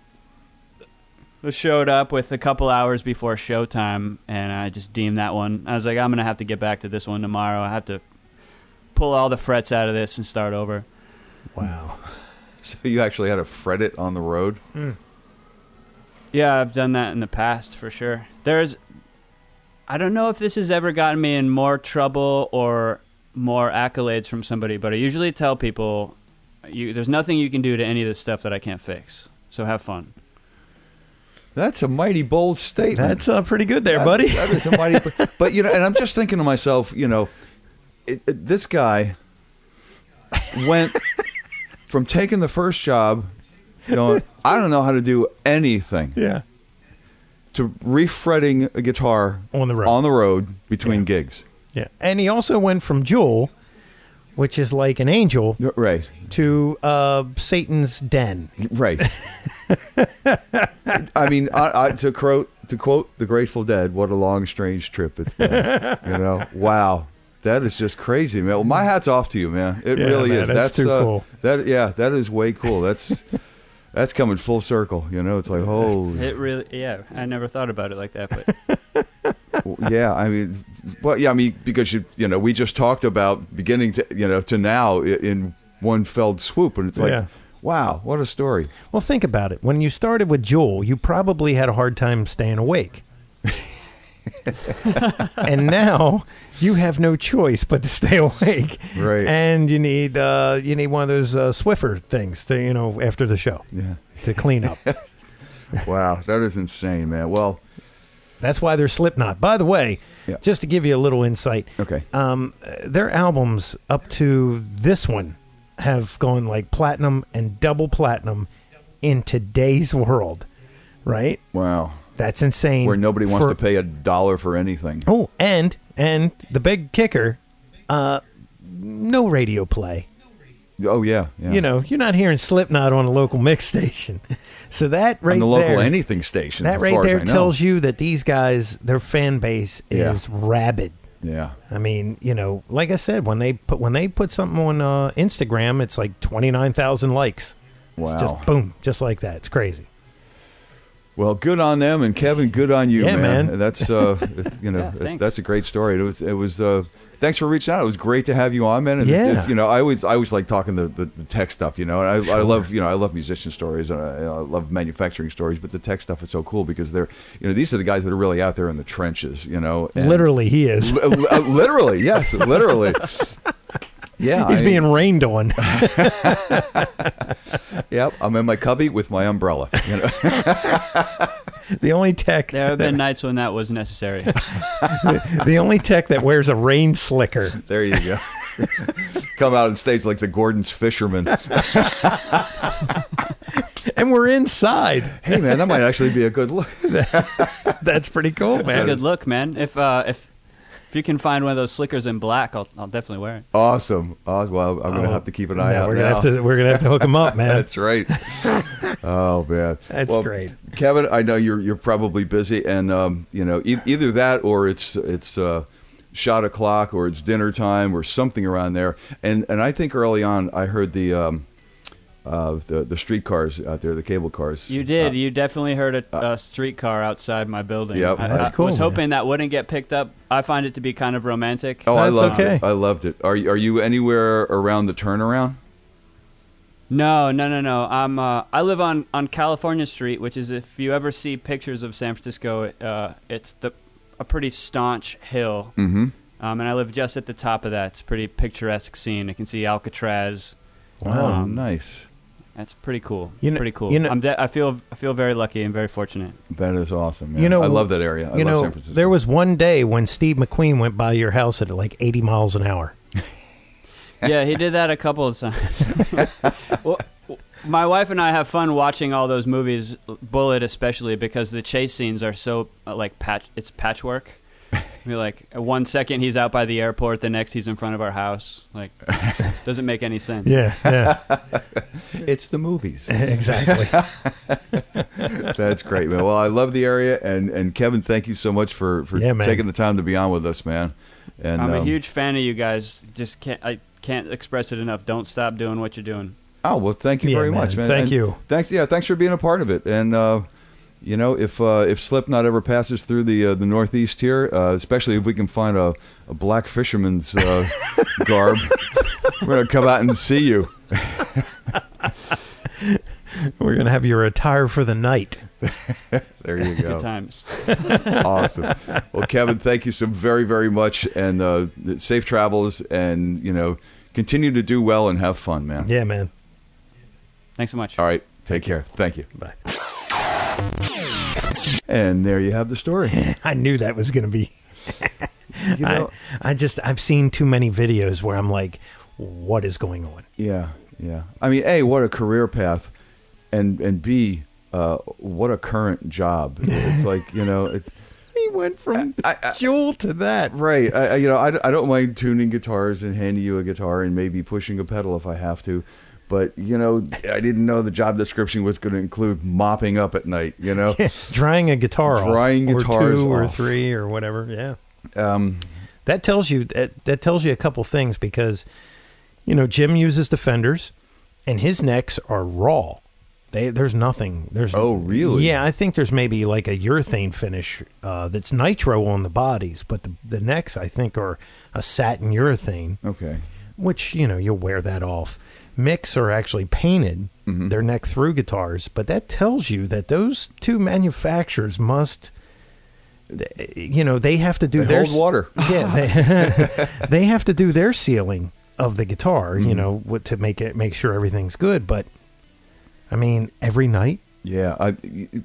I showed up with a couple hours before showtime, and I just deemed that one. I was like, I'm going to have to get back to this one tomorrow. I have to pull all the frets out of this and start over. Wow. So you actually had to fret it on the road? Yeah, I've done that in the past for sure. I don't know if this has ever gotten me in more trouble or more accolades from somebody, but I usually tell people, there's nothing you can do to any of this stuff that I can't fix. So have fun. That's a mighty bold statement. That's pretty good there, buddy. That is a mighty. But and I'm just thinking to myself, this guy went from taking the first job, going, I don't know how to do anything. Yeah. To refretting a guitar on the road between gigs. Yeah, and he also went from Jewel, which is like an angel, right, to Satan's den. Right. I mean, to quote the Grateful Dead, "What a long, strange trip it's been." Wow, that is just crazy, man. Well, my hat's off to you, man. It really is. That's too cool. That is way cool. That's coming full circle. It's like, holy. It really, yeah. I never thought about it like that, but. Yeah, I mean, because we just talked about beginning to now in one fell swoop, and it's like. Yeah. Wow, what a story. Well, think about it. When you started with Jewel, you probably had a hard time staying awake. And now you have no choice but to stay awake. Right. And you need one of those Swiffer things to, after the show. Yeah. To clean up. Wow, that is insane, man. Well, that's why they're Slipknot. By the way, just to give you a little insight. Okay. Their albums up to this one have gone like platinum and double platinum in today's world, right? Wow. That's insane. Where nobody wants to pay $1 for anything. Oh, and the big kicker, no radio play. Oh, yeah. You're not hearing Slipknot on a local mix station. So that right there. On the local anything station. That right there tells you that these guys, their fan base is rabid. Yeah. I mean, like I said, when they put something on Instagram, it's like 29,000 likes. Wow. It's just boom, just like that. It's crazy. Well, good on them, and Kevin, good on you, man. That's that's a great story. It was thanks for reaching out. It was great to have you on, man. And it's, I always like talking the tech stuff, and I love musician stories, and I love manufacturing stories, but the tech stuff is so cool because they're these are the guys that are really out there in the trenches, and literally he is. Literally, yes, literally. Yeah, he's being rained on. Yep, I'm in my cubby with my umbrella. The only tech. There have been nights when that was necessary. The only tech that wears a rain slicker. There you go. Come out on stage like the Gordon's fisherman. And we're inside. Hey, man, that might actually be a good look. That's pretty cool, man. That's a good look, man. If you can find one of those slickers in black, I'll definitely wear it. Awesome. Well, I'm going to have to keep an eye out we're now. We're going to have to hook them up, man. That's right. Oh, man. That's great. Kevin, I know you're probably busy, and either that or it's shot o'clock or it's dinner time or something around there. And I think early on I heard the streetcars out there, the cable cars. You did. You definitely heard a streetcar outside my building. Yep. That's cool. I was hoping that wouldn't get picked up. I find it to be kind of romantic. Oh, That's okay. I loved it. Are you anywhere around the turnaround? No. I live on California Street, which is, if you ever see pictures of San Francisco, it's a pretty staunch hill, Mm-hmm. and I live just at the top of that. It's a pretty picturesque scene. I can see Alcatraz. Wow, nice. That's pretty cool. You know- pretty cool. you know- I feel very lucky and very fortunate. That is awesome, man. You know, I love that area. I love San Francisco. there was one day when Steve McQueen went by your house at like 80 miles an hour. Yeah, he did that a couple of times. Well, my wife and I have fun watching all those movies, Bullet especially, because the chase scenes are so it's patchwork. We're like, 1 second he's out by the airport, the next he's in front of our house. Like, doesn't make any sense. Yeah. It's the movies. Exactly. That's great, man. Well, I love the area, and Kevin, thank you so much for taking the time to be on with us, man. And I'm a huge fan of you guys. I can't express it enough. Don't stop doing what you're doing. Oh, well, thank you very much, man. Thank you. Thanks for being a part of it. And if Slipknot ever passes through the Northeast here, especially if we can find a black fisherman's garb, we're gonna come out and see you. We're gonna have your attire for the night. There you go. Good times. Awesome. Well, Kevin, thank you so very, very much, and safe travels, and continue to do well and have fun, man. Yeah, man. Thanks so much. All right. Take care. Thank you. Bye. And there you have the story. I knew that was going to be. I've seen too many videos where I'm like, what is going on? Yeah. I mean, A, what a career path, and B, what a current job. It's like, He went from Jewel to that. Right. I don't mind tuning guitars and handing you a guitar and maybe pushing a pedal if I have to. But, I didn't know the job description was going to include mopping up at night, Drying a guitar off. Drying guitars or 2 or off. 3 or whatever, yeah. That tells you a couple things because, Jim uses the Fenders, and his necks are raw. There's nothing. Oh, really? Yeah, I think there's maybe like a urethane finish that's nitro on the bodies, but the necks, I think, are a satin urethane. Okay. Which, you'll wear that off. Mick's are actually painted, their neck through guitars, but that tells you that those two manufacturers must, they have to do their hold water. Yeah, they have to do their sealing of the guitar, to make sure everything's good. But I mean, every night. Yeah,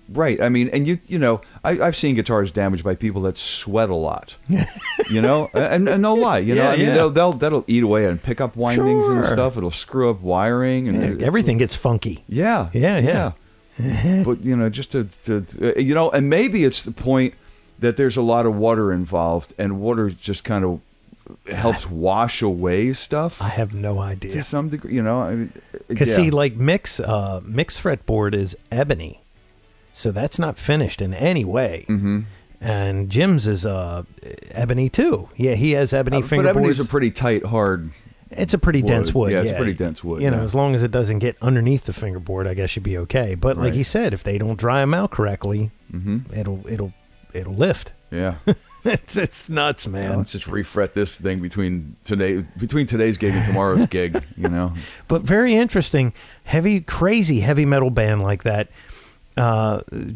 right. I mean, and I've seen guitars damaged by people that sweat a lot. And no lie. That'll eat away and pick up windings and stuff. It'll screw up wiring and everything gets funky. Yeah. But just to and maybe it's the point that there's a lot of water involved, and water just kind of helps wash away stuff. I have no idea. To some degree, Because see, like Mick's fretboard is ebony, so that's not finished in any way. Mm-hmm. And Jim's is ebony too. Yeah, he has ebony fingerboards. But ebony's a pretty tight, hard. It's a pretty dense wood. Yeah, it's pretty dense wood. As long as it doesn't get underneath the fingerboard, I guess you'd be okay. But like he said, if they don't dry them out correctly, it'll lift. Yeah. It's nuts, man. Let's just refret this thing between today's gig and tomorrow's gig, But very interesting, crazy heavy metal band like that,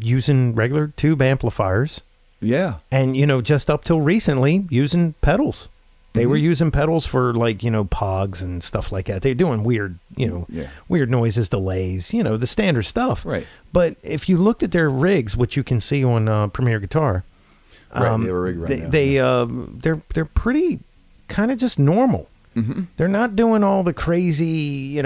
using regular tube amplifiers. Yeah. And, just up till recently, using pedals. They were using pedals for pogs and stuff like that. They're doing weird, weird noises, delays, the standard stuff. Right. But if you looked at their rigs, which you can see on Premier Guitar, they were rigged right now. They're pretty kind of just normal. Mm-hmm. They're not doing all the crazy,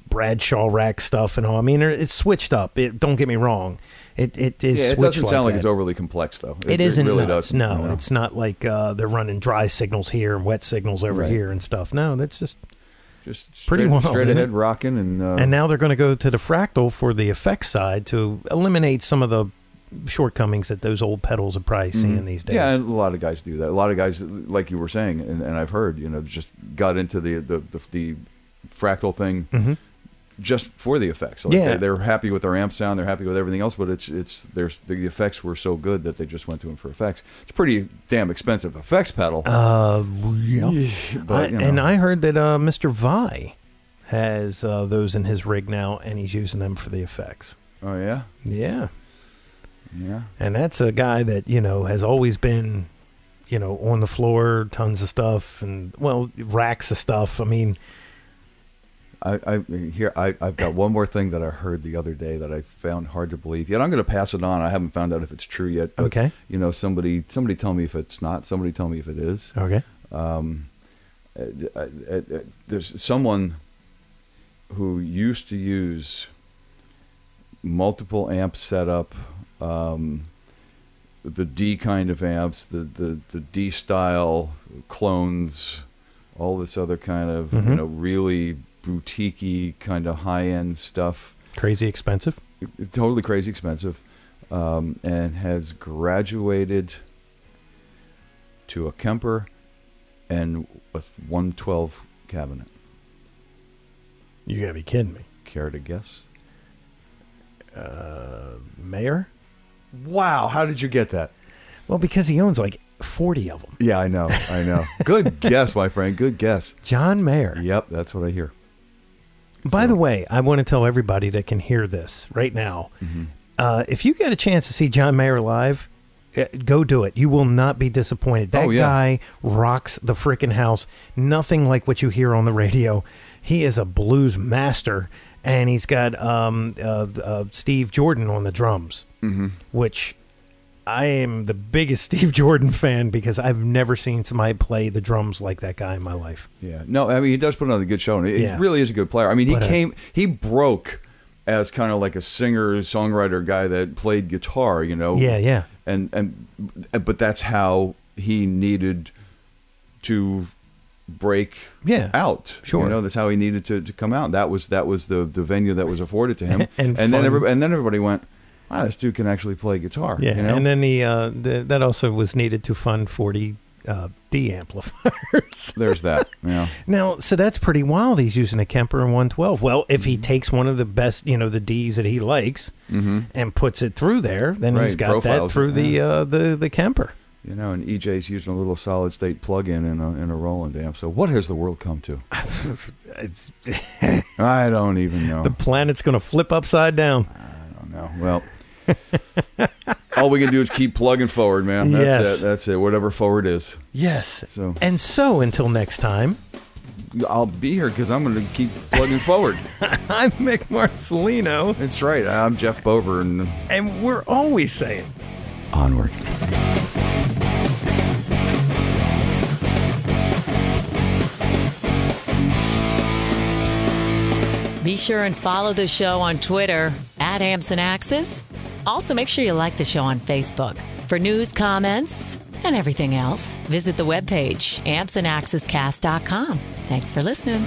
Bradshaw rack stuff and all. I mean, it's switched up. Don't get me wrong. It is. Yeah, it doesn't sound like that. it's overly complex, though. It isn't. Really nuts. doesn't. No, it's not like they're running dry signals here and wet signals over here and stuff. No, that's just pretty wild, straight ahead rocking. And now they're going to go to the fractal for the effects side to eliminate some of the shortcomings that those old pedals are probably seeing these days. Yeah, and a lot of guys do that. A lot of guys, like you were saying, and I've heard, just got into the fractal thing just for the effects. Like they're happy with their amp sound, they're happy with everything else, but the effects were so good that they just went to them for effects. It's a pretty damn expensive effects pedal. Yeah. But, and I heard that Mr. Vi has those in his rig now, and he's using them for the effects. Oh yeah. Yeah. Yeah. And that's a guy that, has always been, on the floor, tons of stuff, and, racks of stuff. I mean... I've got one more thing that I heard the other day that I found hard to believe. Yet I'm going to pass it on. I haven't found out if it's true yet. But, okay. Somebody tell me if it's not. Somebody tell me if it is. Okay. There's someone who used to use multiple amp setup, the D kind of amps, the D style clones, all this other kind of really boutique-y kind of high-end stuff. Crazy expensive? Totally crazy expensive. And has graduated to a Kemper and a 112 cabinet. You gotta be kidding me. Care to guess? Mayor? Wow, how did you get that? Well, because he owns like 40 of them. Yeah, I know. Good guess, my friend. Good guess. John Mayer. Yep, that's what I hear. By the way, I want to tell everybody that can hear this right now, if you get a chance to see John Mayer live, go do it. You will not be disappointed. That guy rocks the freaking house. Nothing like what you hear on the radio. He is a blues master, and he's got Steve Jordan on the drums, which I am the biggest Steve Jordan fan because I've never seen somebody play the drums like that guy in my life. Yeah. No, I mean, he does put on a good show, and he really is a good player. I mean, he broke as kind of like a singer-songwriter guy that played guitar, Yeah. But that's how he needed to break out. Sure. That's how he needed to come out. That was the venue that was afforded to him. and then everybody went, wow, this dude can actually play guitar. Yeah, and then that also was needed to fund 40 D amplifiers. There's that. Yeah. Now, so that's pretty wild. He's using a Kemper and 112. Well, if he takes one of the best, the Ds that he likes, and puts it through there, then he's got profiles, that through the Kemper. And EJ's using a little solid state plug-in in a Roland amp. So what has the world come to? I don't even know. The planet's going to flip upside down. I don't know. Well. All we can do is keep plugging forward, man. That's it. Whatever forward is. Yes. So until next time, I'll be here because I'm going to keep plugging forward. I'm Mick Marcelino. That's right. I'm Jeff Bober, and we're always saying onward. Be sure and follow the show on Twitter @AmpsandAxes. Also, make sure you like the show on Facebook. For news, comments, and everything else, visit the webpage ampsandaxescast.com. Thanks for listening.